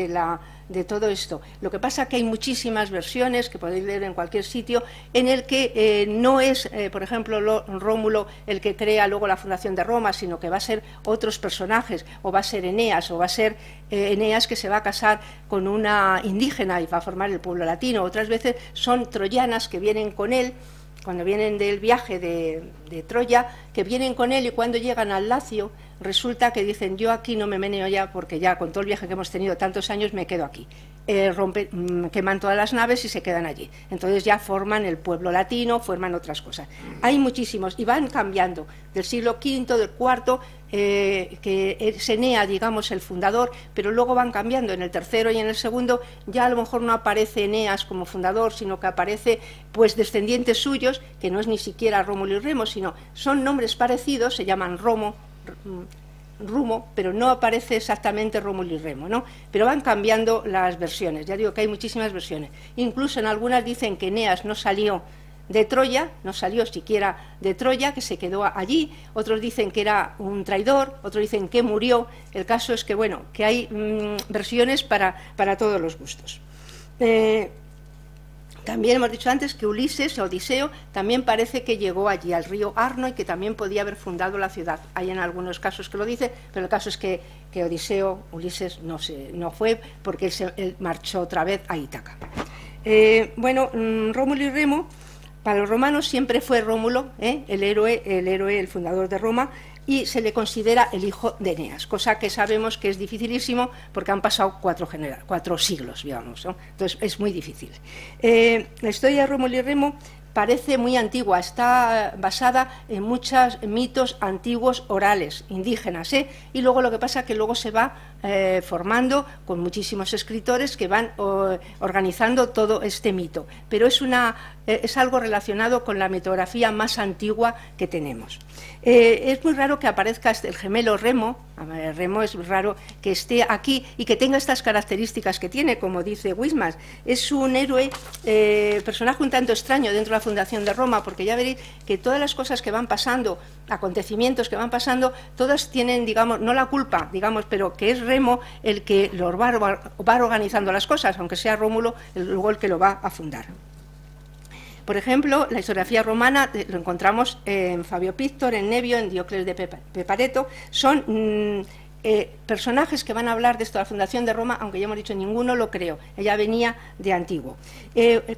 de todo esto. Lo que pasa es que hay muchísimas versiones que podéis leer en cualquier sitio, en el que no es, por ejemplo, Rómulo el que crea luego la fundación de Roma, sino que va a ser otros personajes, o va a ser Eneas, o va a ser Eneas que se va a casar con una indígena y va a formar el pueblo latino. Otras veces son troyanas que vienen con él, cuando vienen del viaje de Troya, que vienen con él, y cuando llegan al Lacio resulta que dicen: yo aquí no me meneo ya, porque ya con todo el viaje que hemos tenido tantos años me quedo aquí. Queman todas las naves y se quedan allí. Entonces ya forman el pueblo latino, forman otras cosas. Hay muchísimos y van cambiando. Del siglo V, del IV, que es Enea, digamos, el fundador, pero luego van cambiando. En el tercero y en el segundo ya a lo mejor no aparece Eneas como fundador, sino que aparece pues descendientes suyos, que no es ni siquiera Rómulo y Remo, sino son nombres parecidos, se llaman Rumo, pero no aparece exactamente Rómulo y Remo, ¿no? Pero van cambiando las versiones. Ya digo que hay muchísimas versiones. Incluso en algunas dicen que Eneas no salió de Troya, no salió siquiera de Troya, que se quedó allí. Otros dicen que era un traidor, otros dicen que murió. El caso es que, bueno, que hay versiones para todos los gustos. También hemos dicho antes que Ulises, Odiseo, también parece que llegó allí al río Arno y que también podía haber fundado la ciudad. Hay en algunos casos que lo dice, pero el caso es que Ulises no fue, porque él marchó otra vez a Ítaca. Rómulo y Remo, para los romanos siempre fue Rómulo, el héroe, el fundador de Roma, y se le considera el hijo de Eneas, cosa que sabemos que es dificilísimo porque han pasado 4 siglos, digamos, ¿no? Entonces es muy difícil. La historia de Rómulo y Remo parece muy antigua, está basada en muchos mitos antiguos orales, indígenas, y luego lo que pasa es que luego se va formando con muchísimos escritores que van organizando todo este mito, pero es algo relacionado con la mitografía más antigua que tenemos. Es muy raro que aparezca el gemelo Remo. Remo es raro que esté aquí y que tenga estas características que tiene, como dice Wismas. Es un héroe, personaje un tanto extraño dentro de la fundación de Roma, porque ya veréis que todas las cosas que van pasando, acontecimientos que van pasando, todas tienen, digamos, no la culpa, digamos, pero que es Remo el que los va organizando las cosas, aunque sea Rómulo luego el que lo va a fundar. Por ejemplo, la historiografía romana lo encontramos en Fabio Pictor, en Nevio, en Diocles de Pepareto. Son personajes que van a hablar de esto, la fundación de Roma, aunque ya hemos dicho ninguno lo creo, ella venía de antiguo.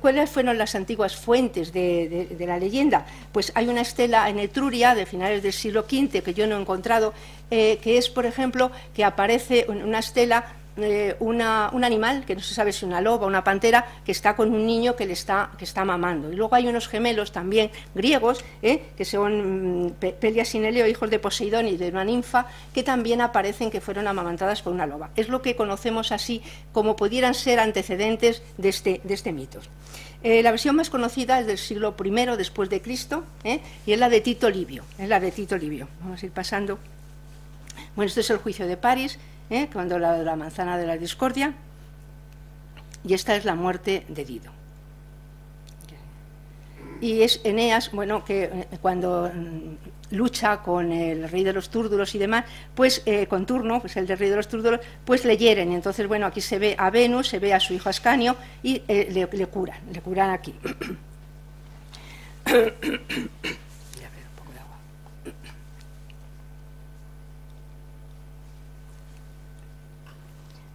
¿Cuáles fueron las antiguas fuentes de la leyenda? Pues hay una estela en Etruria de finales del siglo V que yo no he encontrado, que es, por ejemplo, que aparece en una estela un animal, que no se sabe si una loba o una pantera, que está con un niño que está mamando. Y luego hay unos gemelos también griegos, que son Pelias y Neleo, hijos de Poseidón y de una ninfa, que también aparecen que fueron amamantadas por una loba. Es lo que conocemos así como pudieran ser antecedentes de este mito. La versión más conocida es del siglo I después de Cristo, y es la de Tito Livio. Vamos a ir pasando. Bueno, esto es el juicio de París, cuando la manzana de la discordia, y esta es la muerte de Dido. Y es Eneas, bueno, que cuando lucha con el rey de los Túrdulos y demás, pues con Turno, pues el del rey de los Túrdulos, pues le hieren, y entonces, bueno, aquí se ve a Venus, se ve a su hijo Ascanio, y le curan aquí.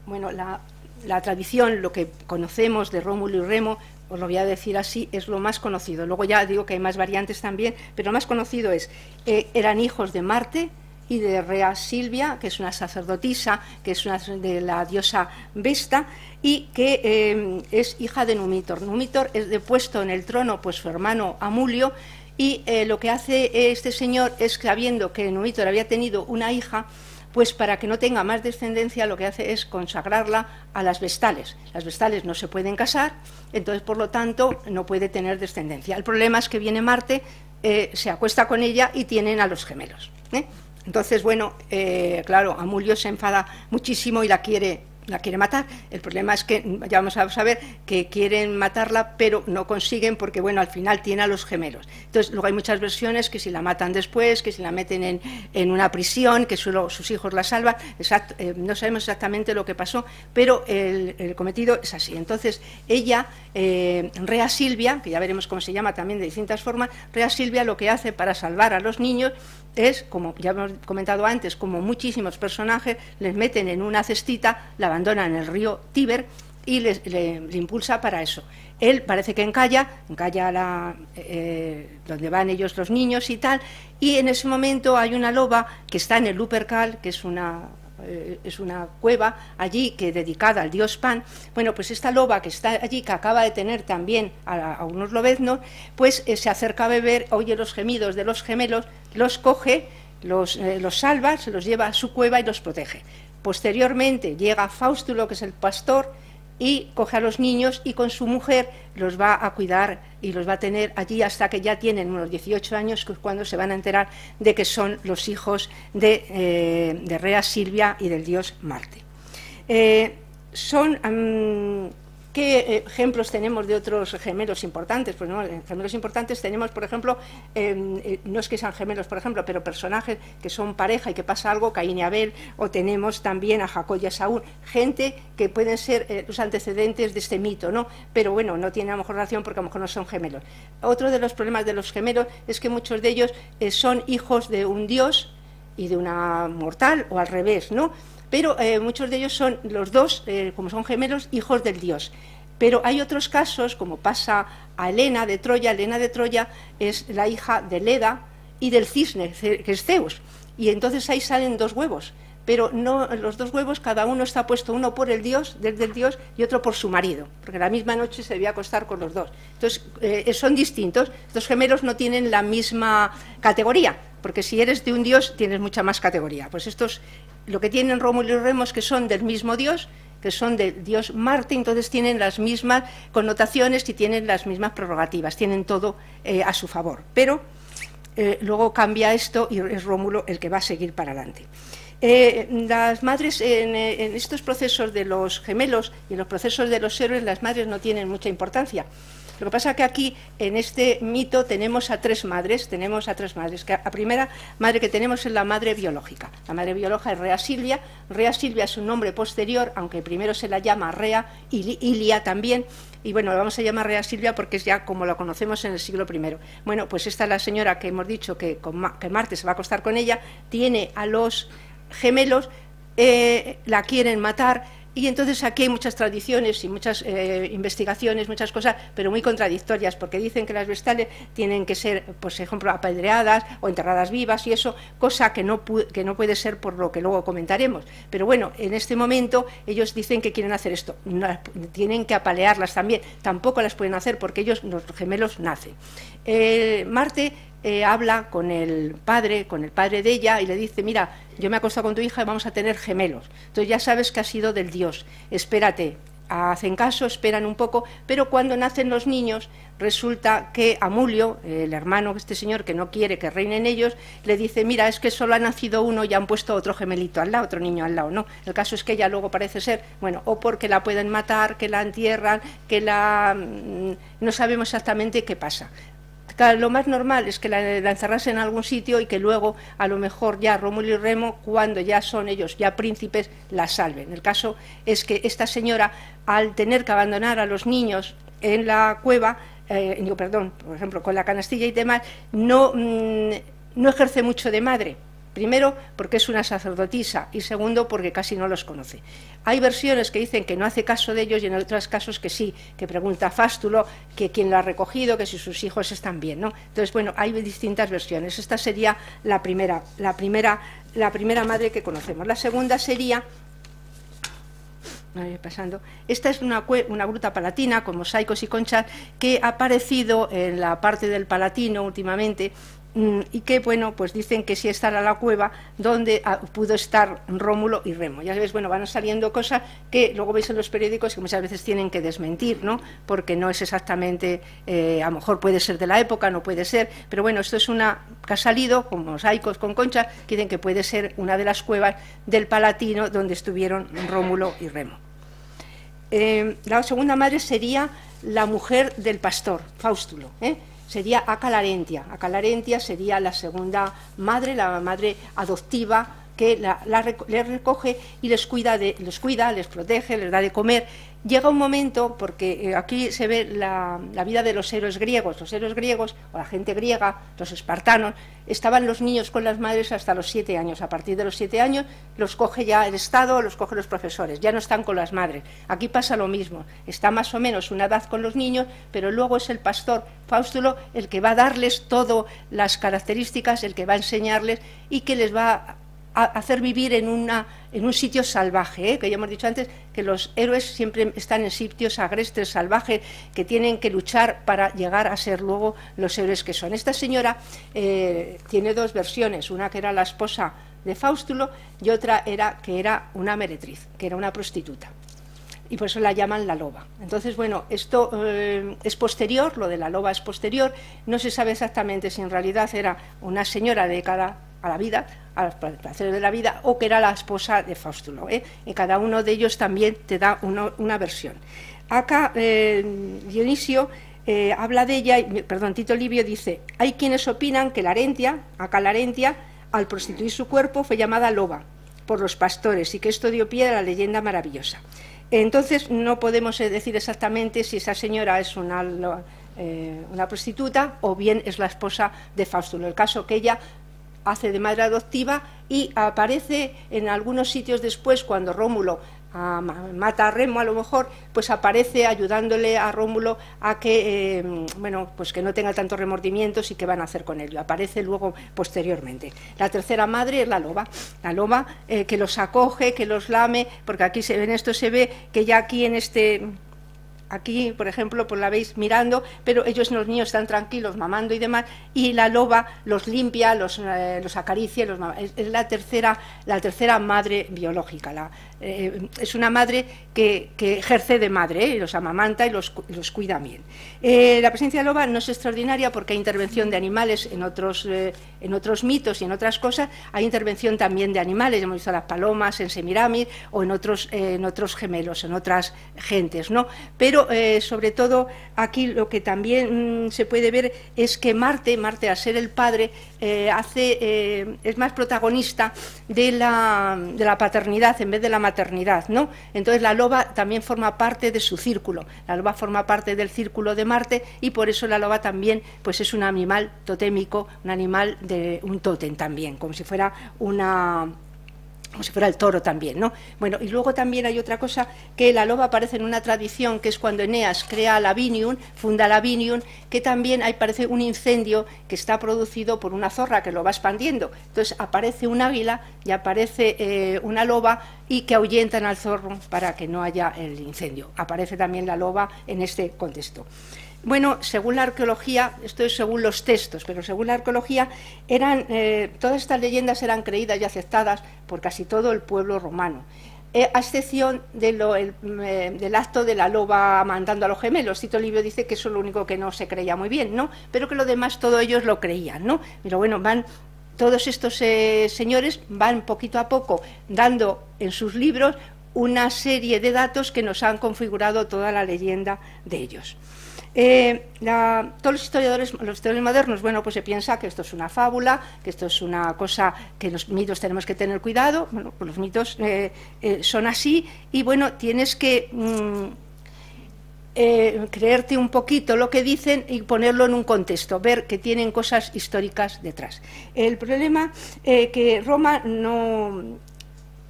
Bueno, la tradición, lo que conocemos de Rómulo y Remo, os lo voy a decir así, es lo más conocido. Luego ya digo que hay más variantes también, pero lo más conocido es, eran hijos de Marte y de Rea Silvia, que es una sacerdotisa, que es de la diosa Vesta, y que es hija de Numitor. Numitor es depuesto en el trono, pues su hermano Amulio, y lo que hace este señor es, sabiendo que Numitor había tenido una hija, pues para que no tenga más descendencia, lo que hace es consagrarla a las Vestales. Las Vestales no se pueden casar, entonces, por lo tanto, no puede tener descendencia. El problema es que viene Marte, se acuesta con ella y tienen a los gemelos. Entonces, bueno, claro, Amulio se enfada muchísimo y la quiere la quiere matar. El problema es que ya vamos a saber que quieren matarla, pero no consiguen porque, bueno, al final tiene a los gemelos. Entonces, luego hay muchas versiones que si la matan después, que si la meten en una prisión, que solo sus hijos la salvan. No sabemos exactamente lo que pasó, pero el cometido es así. Entonces, ella, Rea Silvia, que ya veremos cómo se llama también de distintas formas, Rea Silvia lo que hace para salvar a los niños es, como ya hemos comentado antes, como muchísimos personajes, les meten en una cestita, la abandonan en el río Tíber y le impulsa para eso. Él parece que encalla donde van ellos los niños y tal, y en ese momento hay una loba que está en el Lupercal, que es una cueva allí que dedicada al dios Pan. Bueno, pues esta loba que está allí, que acaba de tener también a unos lobeznos, pues se acerca a beber, oye los gemidos de los gemelos, los coge, los salva, se los lleva a su cueva y los protege. Posteriormente llega Faustulo, que es el pastor, y coge a los niños y con su mujer los va a cuidar y los va a tener allí hasta que ya tienen unos 18 años, que es cuando se van a enterar de que son los hijos de Rea Silvia y del dios Marte. ¿Qué ejemplos tenemos de otros gemelos importantes? Pues no, gemelos importantes tenemos, por ejemplo, no es que sean gemelos, por ejemplo, pero personajes que son pareja y que pasa algo, Caín y Abel, o tenemos también a Jacob y a Saúl, gente que pueden ser los antecedentes de este mito, ¿no? Pero bueno, no tiene a lo mejor relación porque a lo mejor no son gemelos. Otro de los problemas de los gemelos es que muchos de ellos son hijos de un dios y de una mortal, o al revés, ¿no? Pero muchos de ellos son los dos, como son gemelos, hijos del dios. Pero hay otros casos, como pasa a Helena de Troya. Helena de Troya es la hija de Leda y del cisne, que es Zeus. Y entonces ahí salen dos huevos. Pero no, los dos huevos, cada uno está puesto, uno por el dios, desde el dios, y otro por su marido, porque la misma noche se debía acostar con los dos. Entonces, son distintos. Estos gemelos no tienen la misma categoría, porque si eres de un dios, tienes mucha más categoría. Pues estos, lo que tienen Rómulo y Remo es que son del mismo dios, que son del dios Marte, entonces tienen las mismas connotaciones y tienen las mismas prerrogativas, tienen todo a su favor. Pero luego cambia esto y es Rómulo el que va a seguir para adelante. Las madres en estos procesos de los gemelos y en los procesos de los héroes, las madres no tienen mucha importancia. Lo que pasa es que aquí, en este mito, tenemos a tres madres, que la primera madre que tenemos es la madre biológica. La madre biológica es Rea Silvia. Rea Silvia es un nombre posterior, aunque primero se la llama Rea, Ilia también, y bueno, la vamos a llamar Rea Silvia porque es ya como la conocemos en el siglo I. Bueno, pues esta es la señora que hemos dicho que Marte se va a acostar con ella, tiene a los gemelos, la quieren matar. Y entonces aquí hay muchas tradiciones y muchas investigaciones, muchas cosas, pero muy contradictorias, porque dicen que las bestiales tienen que ser, por ejemplo, apedreadas o enterradas vivas y eso, cosa que no puede ser, por lo que luego comentaremos. Pero bueno, en este momento ellos dicen que quieren hacer esto, tienen que apalearlas también, tampoco las pueden hacer porque ellos, los gemelos, nacen. Marte habla con el padre de ella y le dice, mira, yo me he acostado con tu hija y vamos a tener gemelos. Entonces ya sabes que ha sido del dios, espérate. Hacen caso, esperan un poco, pero cuando nacen los niños resulta que Amulio, el hermano de este señor que no quiere que reinen ellos, le dice, mira, es que solo ha nacido uno y han puesto otro gemelito al lado, otro niño al lado, ¿no? El caso es que ella luego parece ser, bueno, o porque la pueden matar, que la entierran, no sabemos exactamente qué pasa. Lo más normal es que la encerrasen en algún sitio y que luego, a lo mejor ya Rómulo y Remo, cuando ya son ellos ya príncipes, la salven. El caso es que esta señora, al tener que abandonar a los niños en la cueva, por ejemplo, con la canastilla y demás, no ejerce mucho de madre. Primero, porque es una sacerdotisa, y segundo, porque casi no los conoce. Hay versiones que dicen que no hace caso de ellos y en otros casos que sí, que pregunta a Fástulo que quién lo ha recogido, que si sus hijos están bien, ¿no? Entonces, bueno, hay distintas versiones. Esta sería la primera madre que conocemos. La segunda sería... Esta es una gruta palatina con mosaicos y conchas que ha aparecido en la parte del Palatino últimamente, y que, bueno, pues dicen que sí está la cueva donde pudo estar Rómulo y Remo. Ya sabéis, bueno, van saliendo cosas que luego veis en los periódicos que muchas veces tienen que desmentir, ¿no? Porque no es exactamente, a lo mejor puede ser de la época, no puede ser, pero bueno, esto es una que ha salido con mosaicos, con conchas, que dicen que puede ser una de las cuevas del Palatino donde estuvieron Rómulo y Remo. La segunda madre sería la mujer del pastor, Faustulo, sería Acca Larentia. Acca Larentia sería la segunda madre, la madre adoptiva que les recoge y les cuida, les protege, les da de comer. Llega un momento, porque aquí se ve la vida de los héroes griegos, o la gente griega, los espartanos, estaban los niños con las madres hasta los 7 años. A partir de los 7 años los coge ya el Estado, los coge los profesores, ya no están con las madres. Aquí pasa lo mismo, está más o menos una edad con los niños, pero luego es el pastor Faustulo el que va a darles todas las características, el que va a enseñarles y que les va a hacer vivir en un sitio salvaje, que ya hemos dicho antes que los héroes siempre están en sitios agrestes, salvajes, que tienen que luchar para llegar a ser luego los héroes que son. Esta señora tiene 2 versiones, una que era la esposa de Faustulo y otra era que era una meretriz, que era una prostituta. Y por eso la llaman la loba. Entonces, bueno, esto es posterior, lo de la loba es posterior, no se sabe exactamente si en realidad era una señora dedicada a la vida, a los placeres de la vida, o que era la esposa de Faustulo. Y cada uno de ellos también te da una versión. Acá Dionisio habla de ella, perdón, Tito Livio dice: hay quienes opinan que Larentia, Acca Larentia, al prostituir su cuerpo fue llamada loba por los pastores y que esto dio pie a la leyenda maravillosa. Entonces no podemos decir exactamente si esa señora es una prostituta o bien es la esposa de Faustulo. El caso que ella hace de madre adoptiva y aparece en algunos sitios después, cuando Rómulo mata a Remo, a lo mejor, pues aparece ayudándole a Rómulo a que, bueno, pues que no tenga tantos remordimientos y qué van a hacer con ello. Aparece luego posteriormente. La tercera madre es la loba que los acoge, que los lame, porque aquí en esto se ve que ya aquí en aquí, por ejemplo, pues la veis mirando, pero ellos, los niños, están tranquilos, mamando y demás, y la loba los limpia, los acaricia, es la tercera madre biológica. Es una madre que ejerce de madre, los amamanta y los cuida bien. La presencia de loba no es extraordinaria porque hay intervención de animales en otros mitos y en otras cosas. Hay intervención también de animales, hemos visto las palomas en Semíramis o en otros gemelos, en otras gentes, ¿no? Pero sobre todo aquí lo que también se puede ver es que Marte, al ser el padre, es más protagonista de la paternidad en vez de la maternidad, ¿no? Entonces la loba también forma parte de su círculo, la loba forma parte del círculo de Marte y por eso la loba también pues es un animal totémico, un animal de un tótem también, como si fuera el toro también, ¿no? Bueno, y luego también hay otra cosa, que la loba aparece en una tradición, que es cuando Eneas crea Lavinium, funda Lavinium, que también ahí parece un incendio que está producido por una zorra que lo va expandiendo. Entonces aparece un águila y aparece una loba y que ahuyentan al zorro para que no haya el incendio. Aparece también la loba en este contexto. Bueno, según la arqueología, esto es según los textos, pero según la arqueología, todas estas leyendas eran creídas y aceptadas por casi todo el pueblo romano, a excepción del acto de la loba mandando a los gemelos. Tito Livio dice que eso es lo único que no se creía muy bien, ¿no? Pero que lo demás todos ellos lo creían, ¿no? Pero bueno, todos estos señores van poquito a poco dando en sus libros una serie de datos que nos han configurado toda la leyenda de ellos. Todos los historiadores modernos, bueno, pues se piensa que esto es una fábula, que esto es una cosa que los mitos tenemos que tener cuidado. Bueno, pues los mitos son así y bueno, tienes que creerte un poquito lo que dicen y ponerlo en un contexto, ver que tienen cosas históricas detrás. El problema que Roma no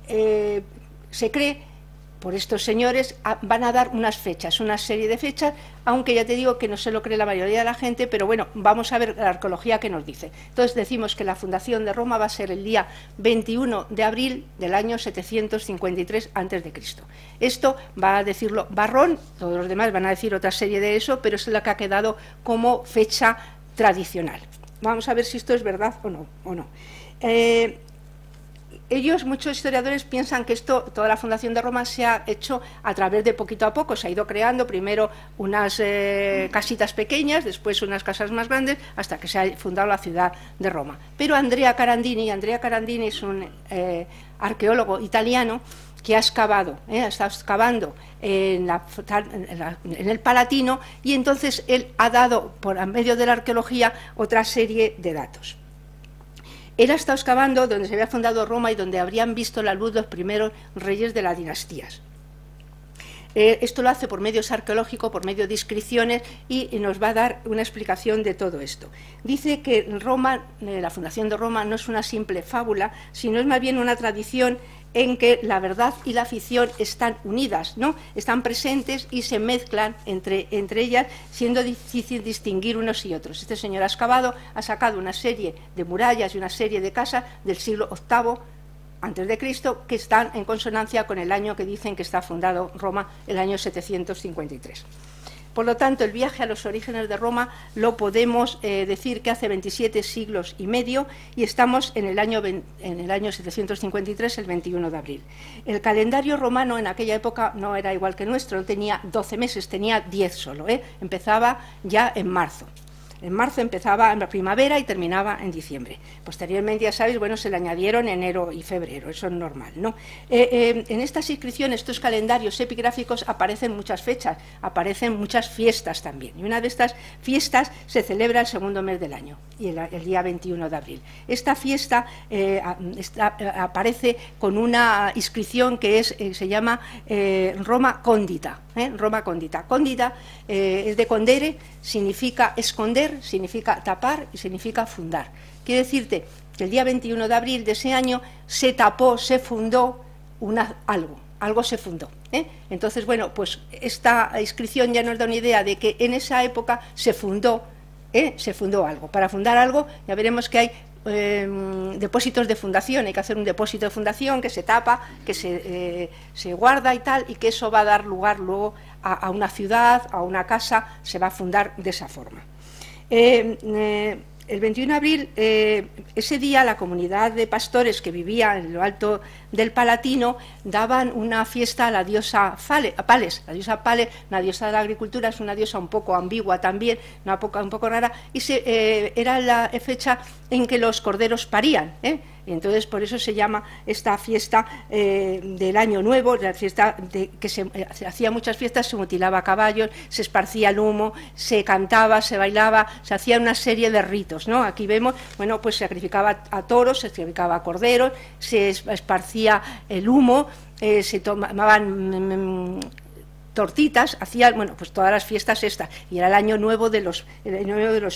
se cree por estos señores, van a dar unas fechas, una serie de fechas, aunque ya te digo que no se lo cree la mayoría de la gente, pero bueno, vamos a ver la arqueología que nos dice. Entonces decimos que la fundación de Roma va a ser el día 21 de abril del año 753 a.C. Esto va a decirlo Varrón, todos los demás van a decir otra serie de eso, pero es la que ha quedado como fecha tradicional. vamos a ver si esto es verdad o no. Muchos historiadores piensan que toda la fundación de Roma se ha hecho a través de poquito a poco, se ha ido creando primero unas casitas pequeñas, después unas casas más grandes, hasta que se ha fundado la ciudad de Roma. Pero Andrea Carandini es un arqueólogo italiano que ha estado excavando en el Palatino, y entonces él ha dado, por medio de la arqueología, otra serie de datos. Él ha estado excavando donde se había fundado Roma y donde habrían visto la luz los primeros reyes de las dinastías. Esto lo hace por medios arqueológicos, por medio de inscripciones, y nos va a dar una explicación de todo esto. Dice que Roma, la fundación de Roma, no es una simple fábula, sino es más bien una tradición en que la verdad y la ficción están unidas, ¿no? Están presentes y se mezclan entre ellas, siendo difícil distinguir unos y otros. Este señor ha sacado una serie de murallas y una serie de casas del siglo VIII antes de Cristo, que están en consonancia con el año que dicen que está fundado Roma, el año 753. Por lo tanto, el viaje a los orígenes de Roma lo podemos decir que hace 27 siglos y medio, y estamos en el año 753, el 21 de abril. El calendario romano en aquella época no era igual que nuestro, no tenía 12 meses, tenía 10 solo, empezaba ya en marzo. En marzo empezaba en la primavera y terminaba en diciembre. Posteriormente, ya sabéis, bueno, se le añadieron enero y febrero, eso es normal, ¿no? En estas inscripciones, estos calendarios epigráficos, aparecen muchas fechas, aparecen muchas fiestas también. Y una de estas fiestas se celebra el segundo mes del año, y el día 21 de abril. Esta fiesta aparece con una inscripción que se llama Roma Condita. Roma Condita. Condita es de condere, significa esconder, significa tapar y significa fundar. Quiere decirte que el día 21 de abril de ese año se tapó, se fundó algo se fundó. Entonces, bueno, pues esta inscripción ya nos da una idea de que en esa época se fundó algo. Para fundar algo ya veremos que hay depósitos de fundación, hay que hacer un depósito de fundación que se tapa, que se guarda y tal, y que eso va a dar lugar luego a una ciudad, a una casa, se va a fundar de esa forma. El 21 de abril, ese día, la comunidad de pastores que vivía en lo alto del Palatino daban una fiesta a la diosa Pales. La diosa Pales, una diosa de la agricultura, es una diosa un poco ambigua también, un poco rara, y era la fecha en que los corderos parían, y entonces por eso se llama esta fiesta del Año Nuevo, la fiesta que se hacía muchas fiestas, se mutilaba a caballos, se esparcía el humo, se cantaba, se bailaba, se hacía una serie de ritos, ¿no? Aquí vemos, bueno, pues se sacrificaba a toros, se sacrificaba a corderos, se esparcía el humo, se tomaban tortitas, hacían, bueno, pues todas las fiestas estas, y era el año nuevo de los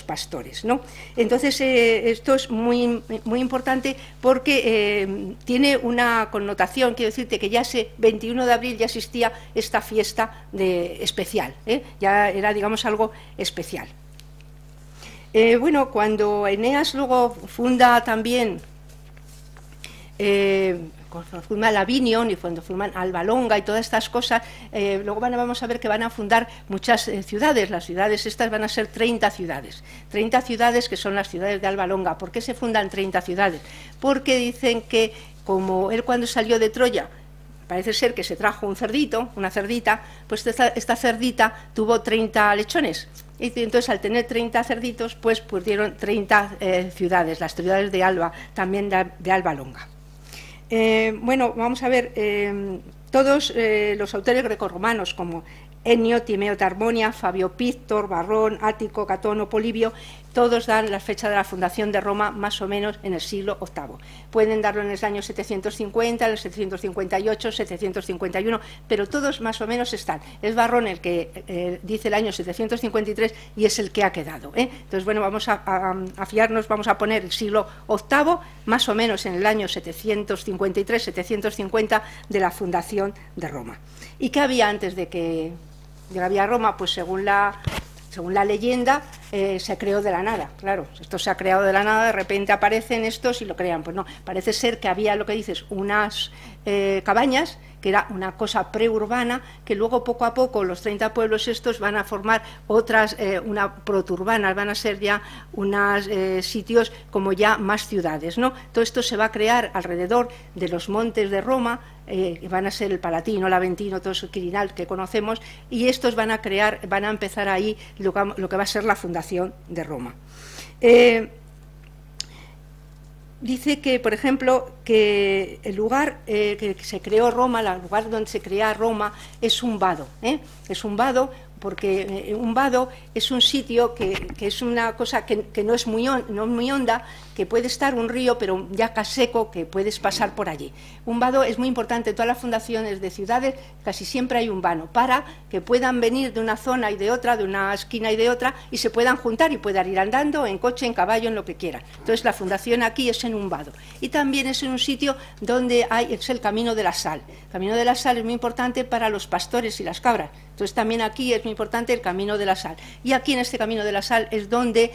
pastores, ¿no? Entonces, esto es muy importante porque tiene una connotación, quiero decirte que ya ese 21 de abril ya existía esta fiesta especial, ya era, digamos, algo especial. Bueno, cuando Eneas luego funda también cuando fundan Lavinion y cuando fundan Alba Longa y todas estas cosas, luego vamos a ver que van a fundar muchas ciudades. Las ciudades estas van a ser 30 ciudades. 30 ciudades que son las ciudades de Alba Longa. ¿Por qué se fundan 30 ciudades? Porque dicen que como él cuando salió de Troya, parece ser que se trajo un cerdito, una cerdita, pues esta cerdita tuvo 30 lechones. Y entonces, al tener 30 cerditos, pues dieron 30 ciudades, las ciudades de Alba, también de Alba Longa. Bueno, vamos a ver, todos los autores grecorromanos como Ennio, Timeo de Harmonia, Fabio Pictor, Varrón, Ático, Catono, Polibio, todos dan la fecha de la fundación de Roma más o menos en el siglo VIII. Pueden darlo en el año 750, en el 758, 751, pero todos más o menos están. Es Varrón el que dice el año 753 y es el que ha quedado. Entonces, bueno, vamos a fiarnos, vamos a poner el siglo VIII, más o menos en el año 753, 750 de la fundación de Roma. ¿Y qué había antes de que llegara a Roma? Pues según la leyenda, se creó de la nada. Claro, esto se ha creado de la nada, de repente aparecen estos y lo crean. Pues no, parece ser que había, lo que dices, unas cabañas, que era una cosa preurbana, que luego poco a poco los 30 pueblos estos van a formar otras, una proturbanas, van a ser ya unos sitios como ya más ciudades, ¿no? Todo esto se va a crear alrededor de los montes de Roma, que van a ser el Palatino, el Aventino, todo eso Quirinal que conocemos, y estos van a crear, van a empezar ahí lo que va a ser la fundación de Roma. Dice que, por ejemplo, que el lugar que se creó Roma, el lugar donde se crea Roma, es un vado, es un vado, porque un vado es un sitio que es una cosa que no es muy honda, que puede estar un río, pero ya casi seco, que puedes pasar por allí. Un vado es muy importante en todas las fundaciones de ciudades, casi siempre hay un vado, para que puedan venir de una zona y de otra, de una esquina y de otra, y se puedan juntar y puedan ir andando, en coche, en caballo, en lo que quieran. Entonces la fundación aquí es en un vado. Y también es en un sitio donde es el Camino de la Sal. El Camino de la Sal es muy importante para los pastores y las cabras. Entonces también aquí es muy importante el Camino de la Sal. Y aquí en este Camino de la Sal es donde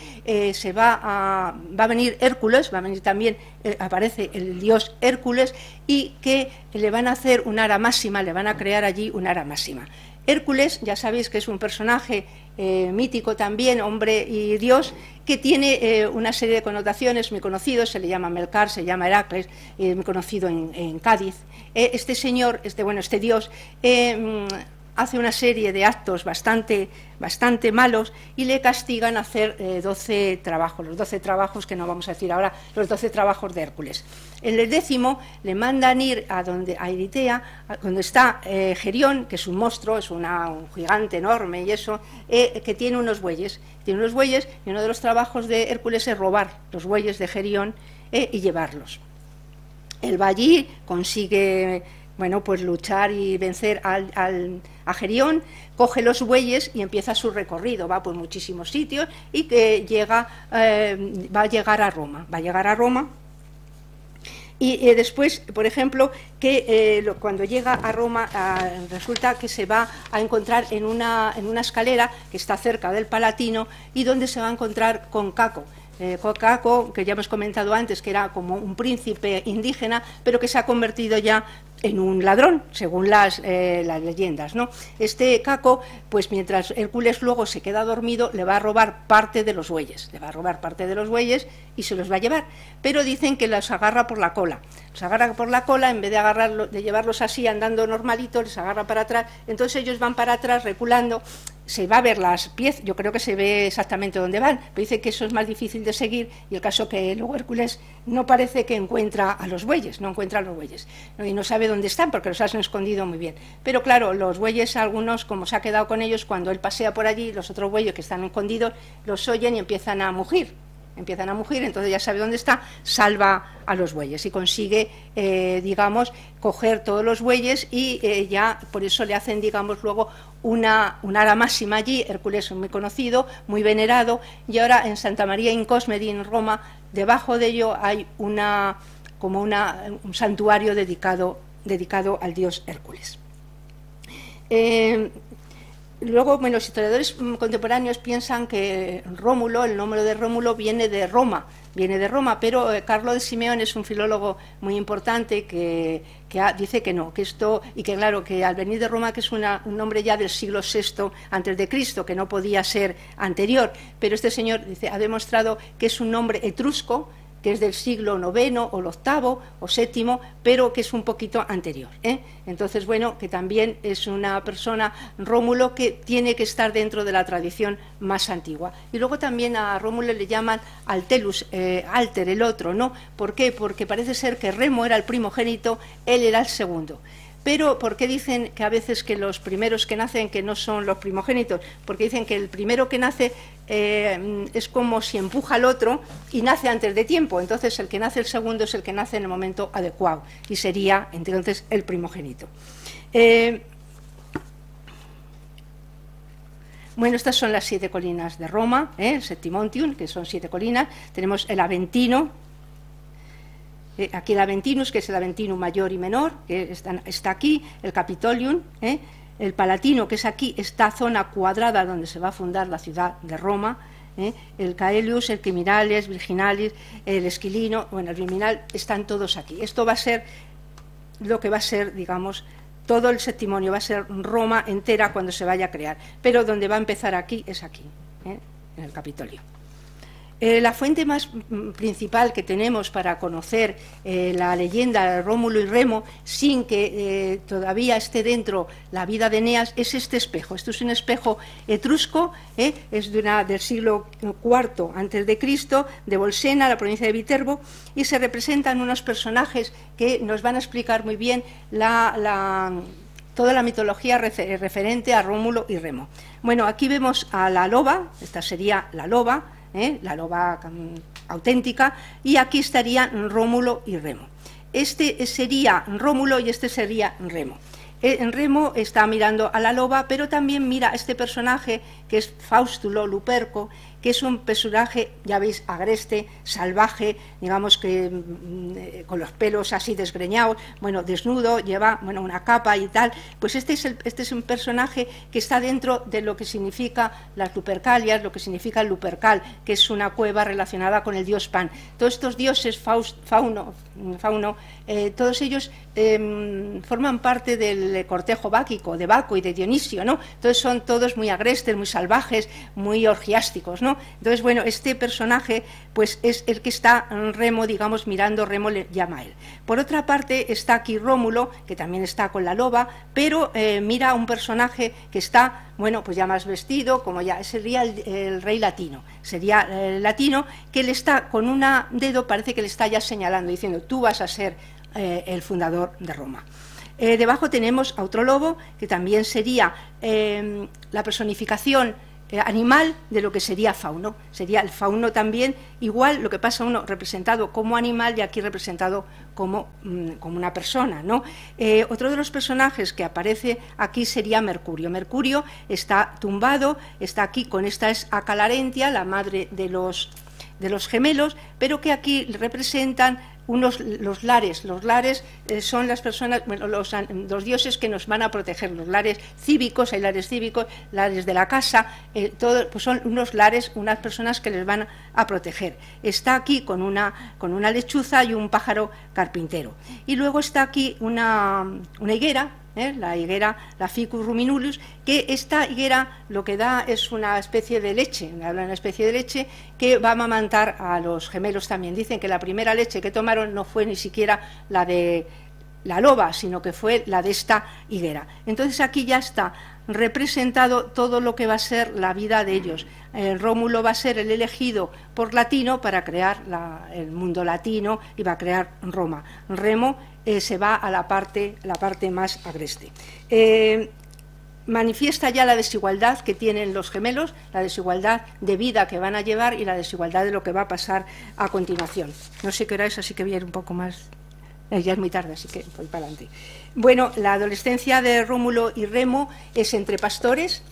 va a venir Hércules, va a venir también, aparece el dios Hércules, y que le van a hacer una ara máxima, le van a crear allí una ara máxima. Hércules, ya sabéis que es un personaje mítico también, hombre y dios, que tiene una serie de connotaciones muy conocidos, se le llama Melcar, se llama Heracles, muy conocido en Cádiz. Este señor, este dios, hace una serie de actos bastante malos y le castigan a hacer 12 trabajos, los 12 trabajos que no vamos a decir ahora, los 12 trabajos de Hércules. En el 10º le mandan ir a Eritea, donde está Gerión, que es un monstruo, es un gigante enorme y eso, que tiene unos bueyes. Tiene unos bueyes y uno de los trabajos de Hércules es robar los bueyes de Gerión y llevarlos. Él va allí, consigue, bueno, pues luchar y vencer a Gerión, coge los bueyes y empieza su recorrido, va por muchísimos sitios y que va a llegar a Roma, y después, por ejemplo, que cuando llega a Roma resulta que se va a encontrar en una escalera que está cerca del Palatino y donde se va a encontrar con Caco. Caco, que ya hemos comentado antes, que era como un príncipe indígena, pero que se ha convertido ya en un ladrón, según las leyendas, ¿no? Este Caco, pues mientras Hércules luego se queda dormido, le va a robar parte de los bueyes, y se los va a llevar, pero dicen que los agarra por la cola. Los agarra por la cola, en vez de llevarlos así andando normalito, les agarra para atrás, entonces ellos van para atrás reculando. Se va a ver las piezas, yo creo que se ve exactamente dónde van, pero dice que eso es más difícil de seguir, y el caso que luego Hércules no parece que encuentra a los bueyes, no y no sabe dónde están porque los han escondido muy bien. Pero claro, los bueyes, algunos, como se ha quedado con ellos, cuando él pasea por allí, los otros bueyes que están escondidos los oyen y empiezan a mugir, entonces ya sabe dónde está, salva a los bueyes y consigue, digamos, coger todos los bueyes y ya por eso le hacen, digamos, luego una ara máxima allí. Hércules es muy conocido, muy venerado, y ahora en Santa María in Cosmedi, en Roma, debajo de ello hay un santuario dedicado al dios Hércules. Luego, bueno, los historiadores contemporáneos piensan que Rómulo, el nombre de Rómulo viene de Roma, pero Carlo de Simeón es un filólogo muy importante que dice que no, que esto, y que claro, que al venir de Roma, que es un nombre ya del siglo VI antes de Cristo, que no podía ser anterior, pero este señor dice, ha demostrado que es un nombre etrusco, que es del siglo IX o el VIII o VII, pero que es un poquito anterior, Entonces, bueno, que también es una persona, Rómulo, que tiene que estar dentro de la tradición más antigua. Y luego también a Rómulo le llaman Altellus, Alter, el otro, ¿no? ¿Por qué? Porque parece ser que Remo era el primogénito, él era el segundo. Pero, ¿por qué dicen que a veces que los primeros que nacen que no son los primogénitos? Porque dicen que el primero que nace es como si empuja al otro y nace antes de tiempo. Entonces, el que nace el segundo es el que nace en el momento adecuado y sería entonces el primogénito. Bueno, estas son las 7 colinas de Roma, el Septimontium, que son 7 colinas. Tenemos el Aventino. Aquí el Aventinus, que es el Aventinum mayor y menor, que está aquí, el Capitolium, el Palatino, que es aquí, esta zona cuadrada donde se va a fundar la ciudad de Roma, El Caelius, el Criminalis, Virginalis, el Esquilino, bueno, el Virminal, están todos aquí. Esto va a ser lo que va a ser, digamos, todo el septimonio, va a ser Roma entera cuando se vaya a crear, pero donde va a empezar aquí es aquí, en el Capitolio. La fuente más principal que tenemos para conocer la leyenda de Rómulo y Remo, sin que todavía esté dentro la vida de Eneas, es este espejo. Esto es un espejo etrusco, es del siglo IV a.C., de Bolsena, la provincia de Viterbo, y se representan unos personajes que nos van a explicar muy bien toda la mitología referente a Rómulo y Remo. Bueno, aquí vemos a la loba, esta sería la loba auténtica, y aquí estarían Rómulo y Remo. Este sería Rómulo y este sería Remo. Remo está mirando a la loba, pero también mira a este personaje que es Faustulo Luperco, que es un personaje, ya veis, agreste, salvaje, digamos que con los pelos así desgreñados, bueno, desnudo, lleva una capa y tal. Pues este es un personaje que está dentro de lo que significa las Lupercalias, lo que significa el Lupercal, que es una cueva relacionada con el dios Pan. Todos estos dioses, Fauno, todos ellos forman parte del cortejo báquico, de Baco y de Dionisio, ¿no? Entonces son todos muy agrestes, muy salvajes, muy orgiásticos, ¿no? Entonces, bueno, este personaje pues es el que está Remo, digamos, mirando, Remo le llama a él. Por otra parte está aquí Rómulo, que también está con la loba, pero mira a un personaje que está, bueno, pues ya más vestido, como ya sería el rey latino, sería el latino, que le está con un dedo, parece que le está ya señalando, diciendo, tú vas a ser el fundador de Roma. Debajo tenemos a otro lobo, que también sería la personificación animal de lo que sería Fauno. Sería el Fauno también, igual, lo que pasa uno representado como animal y aquí representado como una persona, ¿no? Otro de los personajes que aparece aquí sería Mercurio. Mercurio está tumbado, está aquí con esta es Acalarentia, la madre de los gemelos, pero que aquí representan los lares. Los lares son las personas, bueno, los dioses que nos van a proteger, los lares cívicos, hay lares cívicos, lares de la casa, pues son unos lares, unas personas que les van a proteger. Está aquí con una lechuza y un pájaro carpintero. Y luego está aquí una higuera, la higuera, la Ficus ruminulus, que esta higuera lo que da es una especie de leche, una especie de leche que va a amamantar a los gemelos también. Dicen que la primera leche que tomaron no fue ni siquiera la de la loba, sino que fue la de esta higuera. Entonces aquí ya está representado todo lo que va a ser la vida de ellos. Rómulo va a ser el elegido por Latino para crear el mundo latino y va a crear Roma. Remo se va a la parte más agreste. Manifiesta ya la desigualdad que tienen los gemelos, la desigualdad de vida que van a llevar y la desigualdad de lo que va a pasar a continuación. No sé qué hora es, así que voy a ir un poco más. Ya es muy tarde, así que voy para adelante. Bueno, la adolescencia de Rómulo y Remo es entre pastores.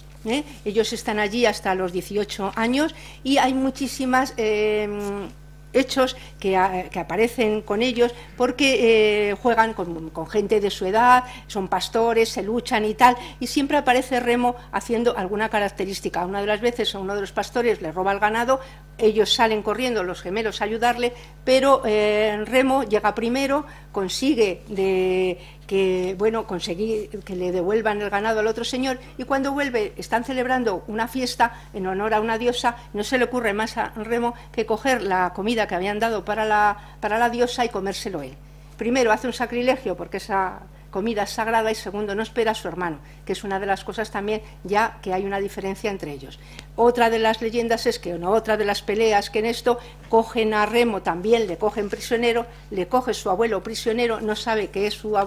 Ellos están allí hasta los 18 años y hay muchísimas hechos que aparecen con ellos porque juegan con gente de su edad, son pastores, se luchan y tal, y siempre aparece Remo haciendo alguna característica. Una de las veces a uno de los pastores le roba el ganado, ellos salen corriendo, los gemelos, a ayudarle, pero Remo llega primero, consigue conseguir que le devuelvan el ganado al otro señor, y cuando vuelve están celebrando una fiesta en honor a una diosa. No se le ocurre más a Remo que coger la comida que habían dado para la diosa y comérselo él. Primero hace un sacrilegio porque esa comida es sagrada, y segundo, no espera a su hermano, que es una de las cosas también ya que hay una diferencia entre ellos. Otra de las leyendas es que, otra de las peleas que en esto, cogen a Remo, también le cogen prisionero, le coge su abuelo prisionero, no sabe que es su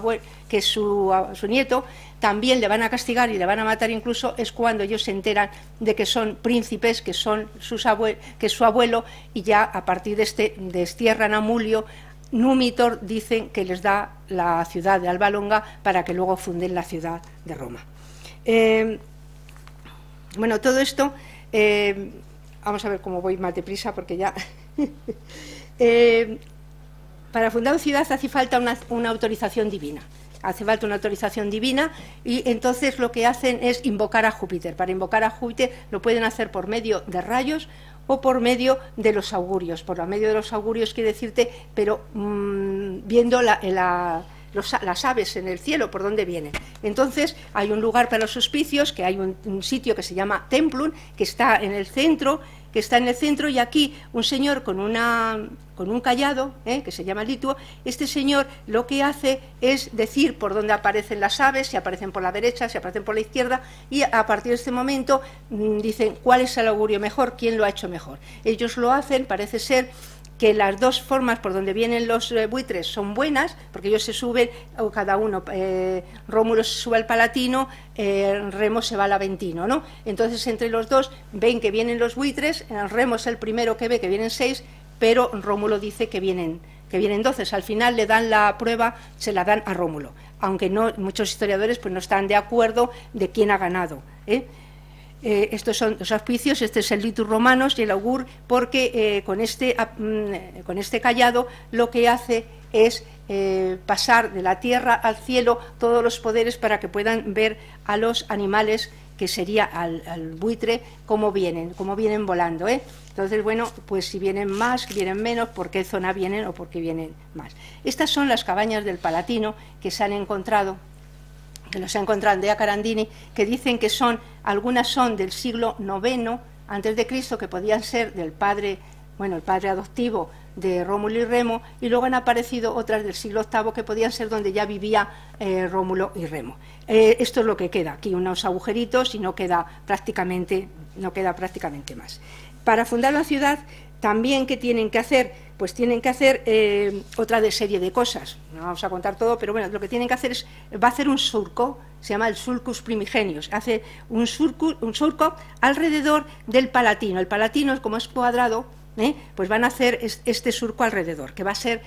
nieto, también le van a castigar y le van a matar incluso, es cuando ellos se enteran de que son príncipes, que es su abuelo, y ya a partir de destierran a Mulio. Numitor dicen que les da la ciudad de Alba Longa para que luego funden la ciudad de Roma. Bueno, todo esto, vamos a ver cómo voy más deprisa porque ya... Para fundar una ciudad hace falta una autorización divina. hace falta una autorización divina, y entonces lo que hacen es invocar a Júpiter. Para invocar a Júpiter lo pueden hacer por medio de rayos o por medio de los augurios. Por medio de los augurios quiere decirte, pero viendo las aves en el cielo, por dónde vienen. Entonces hay un lugar para los auspicios, que hay un sitio que se llama Templum, que está en el centro, y aquí un señor con un cayado, que se llama lituo. Este señor lo que hace es decir por dónde aparecen las aves, si aparecen por la derecha, si aparecen por la izquierda, y a partir de este momento dicen cuál es el augurio mejor, quién lo ha hecho mejor. Ellos lo hacen, parece ser que las dos formas por donde vienen los buitres son buenas, porque ellos se suben, o cada uno, Rómulo se sube al Palatino, Remo se va al Aventino, ¿no? Entonces entre los dos ven que vienen los buitres, Remo es el primero que ve que vienen 6, pero Rómulo dice que vienen 12. Al final le dan la prueba, se la dan a Rómulo, aunque no, muchos historiadores pues no están de acuerdo de quién ha ganado, estos son los auspicios. Este es el litus romanos y el augur, porque con este cayado lo que hace es pasar de la tierra al cielo todos los poderes para que puedan ver a los animales, que sería al buitre, cómo vienen volando, Entonces, bueno, pues si vienen más, vienen menos, por qué zona vienen o por qué vienen más. Estas son las cabañas del Palatino que se han encontrado, que los ha encontrado Andrea Carandini, que dicen que algunas son del siglo IX antes de Cristo, que podían ser del padre, el padre adoptivo de Rómulo y Remo, y luego han aparecido otras del siglo VIII que podían ser donde ya vivía Rómulo y Remo. Esto es lo que queda, aquí unos agujeritos, y no queda prácticamente más. Para fundar la ciudad, también, ¿qué tienen que hacer? Pues tienen que hacer otra serie de cosas. No vamos a contar todo, pero bueno, lo que tienen que hacer va a hacer un surco, se llama el Sulcus Primigenius, hace un surco alrededor del Palatino. El Palatino, como es cuadrado, pues van a hacer este surco alrededor, que va a ser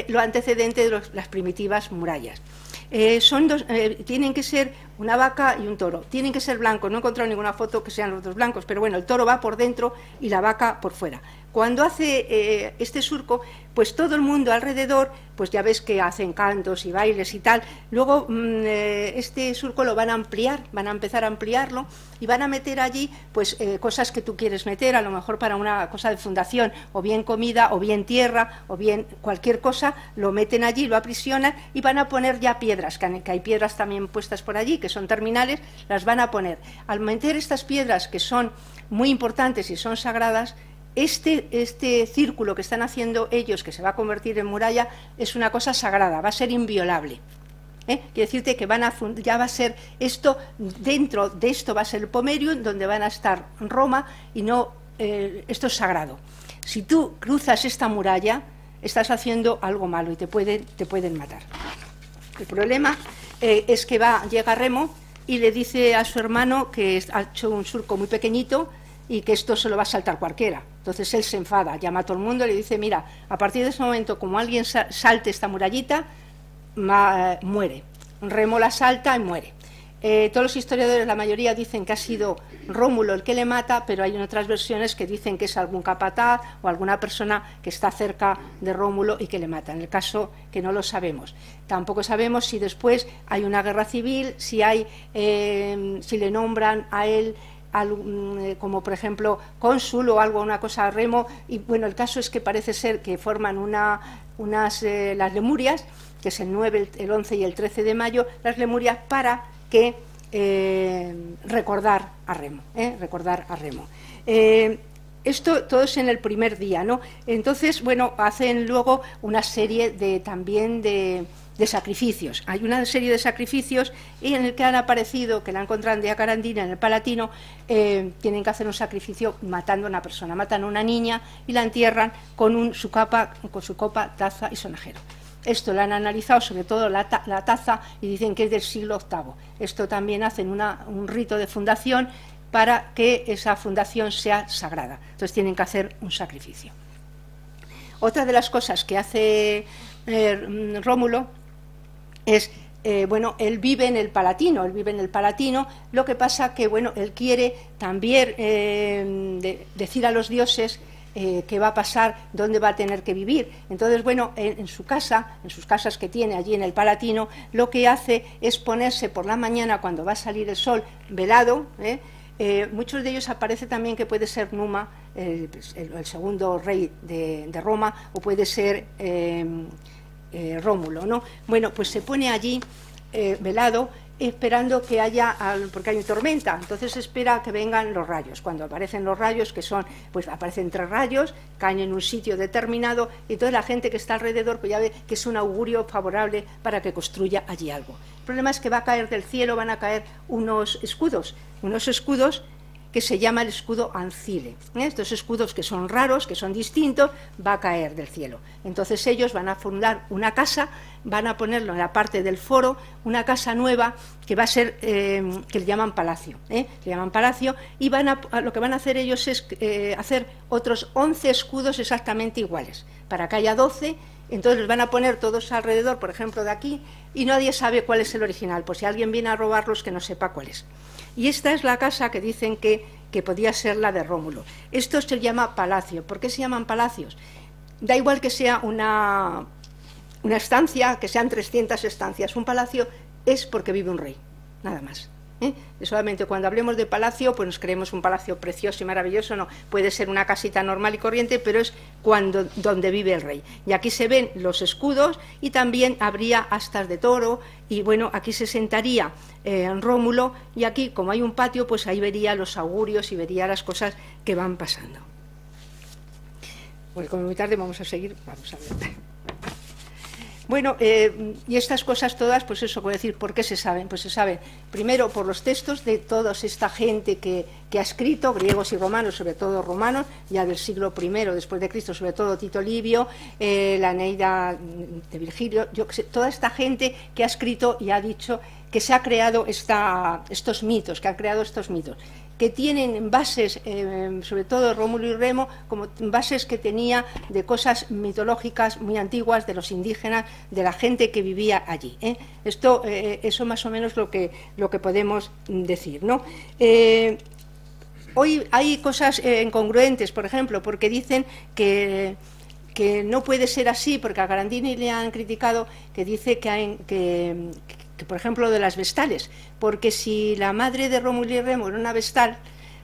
lo antecedente de las primitivas murallas. Tienen que ser una vaca y un toro, tienen que ser blancos. No he encontrado ninguna foto que sean los dos blancos, pero bueno, el toro va por dentro y la vaca por fuera. Cuando hace este surco, pues todo el mundo alrededor, pues ya ves que hacen cantos y bailes y tal. Luego este surco lo van a ampliar, van a empezar a ampliarlo, y van a meter allí pues cosas que tú quieres meter, a lo mejor para una cosa de fundación, o bien comida, o bien tierra, o bien cualquier cosa, lo meten allí, lo aprisionan, y van a poner ya piedras, que hay piedras también puestas por allí, que son terminales, las van a poner. Al meter estas piedras, que son muy importantes y son sagradas, este círculo que están haciendo ellos, que se va a convertir en muralla, es una cosa sagrada, va a ser inviolable. Quiere decirte que ya va a ser esto, dentro de esto va a ser el Pomerium, donde van a estar Roma, y no, esto es sagrado. Si tú cruzas esta muralla, estás haciendo algo malo y te pueden matar. El problema es que llega Remo y le dice a su hermano que ha hecho un surco muy pequeñito y que esto se lo va a saltar cualquiera. Entonces él se enfada, llama a todo el mundo y le dice: mira, a partir de ese momento, como alguien salte esta murallita, muere. Remo la salta y muere. Todos los historiadores, la mayoría, dicen que ha sido Rómulo el que le mata, pero hay otras versiones que dicen que es algún capataz o alguna persona que está cerca de Rómulo y que le mata. En el caso que no lo sabemos. Tampoco sabemos si después hay una guerra civil, si le nombran a él como por ejemplo cónsul o algo, una cosa a Remo, y bueno, el caso es que parece ser que forman las Lemurias, que es el 9, el 11 y el 13 de mayo, las Lemurias, para que recordar a Remo. Esto todo es en el primer día, ¿no? Entonces, bueno, hacen luego una serie también de sacrificios. Hay una serie de sacrificios, y en el que han aparecido, que la han encontrado Andrea Carandini en el Palatino, tienen que hacer un sacrificio matando a una persona. Matan a una niña y la entierran con su copa, taza y sonajero. Esto lo han analizado, sobre todo la taza, y dicen que es del siglo VIII. Esto también hacen un rito de fundación para que esa fundación sea sagrada. Entonces tienen que hacer un sacrificio. Otra de las cosas que hace Rómulo es, él vive en el Palatino, lo que pasa que, él quiere también decir a los dioses qué va a pasar, dónde va a tener que vivir. Entonces, bueno, en su casa, en sus casas que tiene allí en el Palatino, lo que hace es ponerse por la mañana, cuando va a salir el sol, velado. Muchos de ellos aparece también que puede ser Numa, el segundo rey de Roma, o puede ser Rómulo, ¿no? Bueno, pues se pone allí velado, esperando que haya, porque hay tormenta, entonces espera que vengan los rayos. Cuando aparecen los rayos, que son, pues aparecen 3 rayos, caen en un sitio determinado, y toda la gente que está alrededor pues ya ve que es un augurio favorable para que construya allí algo. El problema es que va a caer del cielo, van a caer unos escudos que se llama el escudo Ancile. Estos escudos que son raros, que son distintos, va a caer del cielo. Entonces ellos van a fundar una casa, van a ponerlo en la parte del foro, una casa nueva que va a ser, que le llaman palacio. Le llaman palacio, y lo que van a hacer ellos es hacer otros 11 escudos exactamente iguales, para que haya 12. Entonces los van a poner todos alrededor, por ejemplo, de aquí, y nadie sabe cuál es el original, por si alguien viene a robarlos, que no sepa cuál es. Y esta es la casa que dicen que podía ser la de Rómulo. Esto se llama palacio. ¿Por qué se llaman palacios? Da igual que sea una estancia, que sean 300 estancias. Un palacio es porque vive un rey, nada más. Solamente cuando hablemos de palacio, pues nos creemos un palacio precioso y maravilloso. No, puede ser una casita normal y corriente, pero es donde vive el rey. Y aquí se ven los escudos, y también habría astas de toro, y bueno, aquí se sentaría Rómulo, y aquí, como hay un patio, pues ahí vería los augurios y vería las cosas que van pasando. Pues como muy tarde vamos a seguir, vamos a ver. Bueno, y estas cosas todas, pues eso, puedo decir, ¿por qué se saben? Pues se saben, primero, por los textos de toda esta gente que ha escrito, griegos y romanos, sobre todo romanos, ya del siglo I después de Cristo, sobre todo Tito Livio, la Eneida de Virgilio, toda esta gente que ha escrito y ha dicho que se ha creado estos mitos, que tienen bases, sobre todo Rómulo y Remo, como bases que tenía de cosas mitológicas muy antiguas, de los indígenas, de la gente que vivía allí. Eso más o menos lo que podemos decir, ¿no? Hoy hay cosas incongruentes, por ejemplo, porque dicen que no puede ser así, porque a Garandini le han criticado, que dice que por ejemplo, de las vestales, porque si la madre de Rómulo y Remo era una vestal,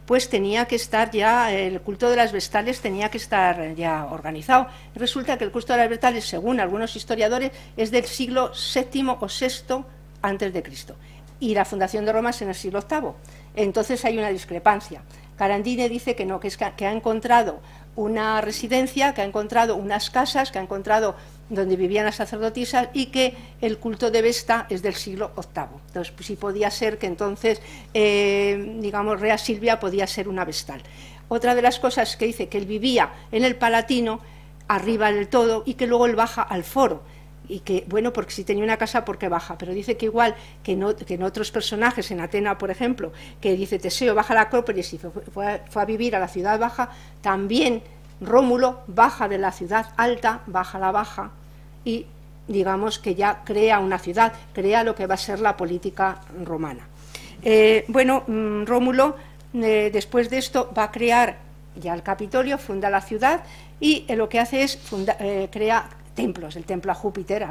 pues tenía que estar ya, el culto de las vestales tenía que estar ya organizado. Resulta que el culto de las vestales, según algunos historiadores, es del siglo VII o VI antes de Cristo, y la fundación de Roma es en el siglo VIII. Entonces hay una discrepancia. Carandine dice que no, que ha encontrado una residencia, que ha encontrado unas casas, que ha encontrado donde vivían las sacerdotisas, y que el culto de Vesta es del siglo VIII. Entonces, pues sí podía ser que entonces, digamos, Rea Silvia podía ser una vestal. Otra de las cosas que dice que él vivía en el Palatino, arriba del todo, y que luego él baja al foro. Y que, bueno, porque si tenía una casa, ¿por qué baja? Pero dice que igual que en otros personajes, en Atena, por ejemplo, que dice Teseo baja a la Acrópolis y fue a vivir a la ciudad baja, también Rómulo baja de la ciudad alta, baja a la baja, y digamos que ya crea una ciudad, crea lo que va a ser la política romana. Rómulo, después de esto, va a crear ya el Capitolio, funda la ciudad, y lo que hace es crea templos, el templo a Júpiter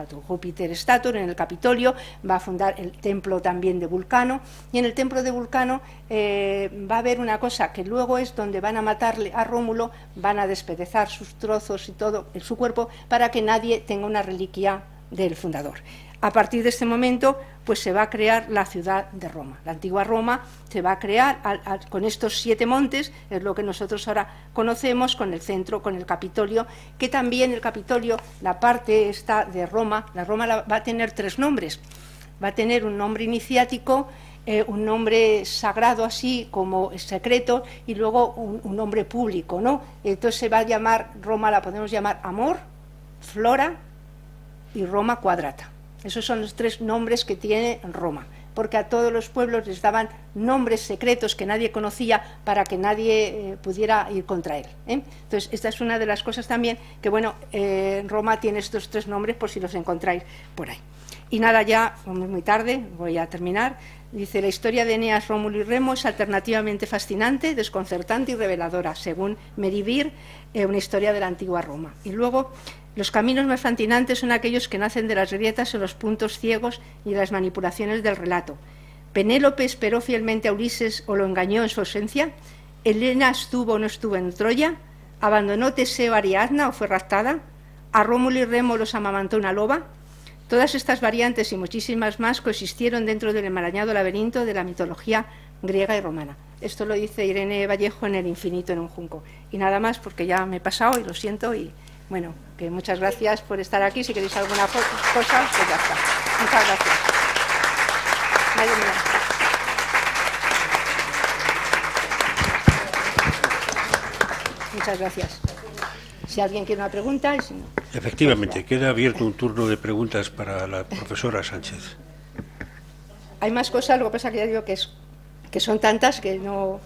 Stator, en el Capitolio va a fundar el templo también de Vulcano, y en el templo de Vulcano va a haber una cosa que luego es donde van a matarle a Rómulo, van a despedazar sus trozos y todo en su cuerpo para que nadie tenga una reliquia del fundador. A partir de este momento, pues se va a crear la ciudad de Roma. La antigua Roma se va a crear con estos 7 montes, es lo que nosotros ahora conocemos, con el centro, con el Capitolio, que también el Capitolio, la parte esta de Roma, la Roma va a tener 3 nombres. Va a tener un nombre iniciático, un nombre sagrado así como secreto, y luego un nombre público, ¿no? Entonces se va a llamar, Roma la podemos llamar Amor, Flora y Roma Quadrata. Esos son los 3 nombres que tiene Roma, porque a todos los pueblos les daban nombres secretos que nadie conocía para que nadie pudiera ir contra él. Entonces, esta es una de las cosas también que, bueno, Roma tiene estos 3 nombres por si los encontráis por ahí. Y nada, ya, como es muy tarde, voy a terminar. Dice, la historia de Eneas, Rómulo y Remo es alternativamente fascinante, desconcertante y reveladora, según Merivir, una historia de la antigua Roma. Y luego, los caminos más fascinantes son aquellos que nacen de las grietas en los puntos ciegos y de las manipulaciones del relato. ¿Penélope esperó fielmente a Ulises o lo engañó en su ausencia? ¿Helena estuvo o no estuvo en Troya? ¿Abandonó Teseo a Ariadna o fue raptada? ¿A Rómulo y Remo los amamantó una loba? Todas estas variantes y muchísimas más coexistieron dentro del enmarañado laberinto de la mitología griega y romana. Esto lo dice Irene Vallejo en El infinito en un junco. Y nada más, porque ya me he pasado y lo siento. Y bueno, que muchas gracias por estar aquí. Si queréis alguna cosa, pues ya está. Muchas gracias. Nadie me da. Muchas gracias. Si alguien quiere una pregunta, y si no... Efectivamente, queda abierto un turno de preguntas para la profesora Sánchez. Hay más cosas, lo que pasa que ya digo que son tantas que no...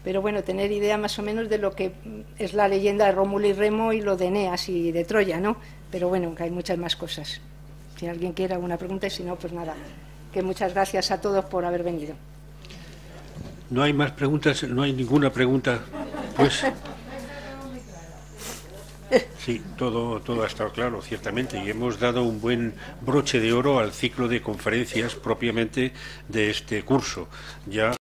Pero bueno, tener idea más o menos de lo que es la leyenda de Rómulo y Remo y lo de Eneas y de Troya, ¿no? Pero bueno, que hay muchas más cosas. Si alguien quiere alguna pregunta, y si no, pues nada. Que muchas gracias a todos por haber venido. ¿No hay más preguntas? ¿No hay ninguna pregunta? Pues... Sí, todo ha estado claro, ciertamente, y hemos dado un buen broche de oro al ciclo de conferencias propiamente de este curso. Ya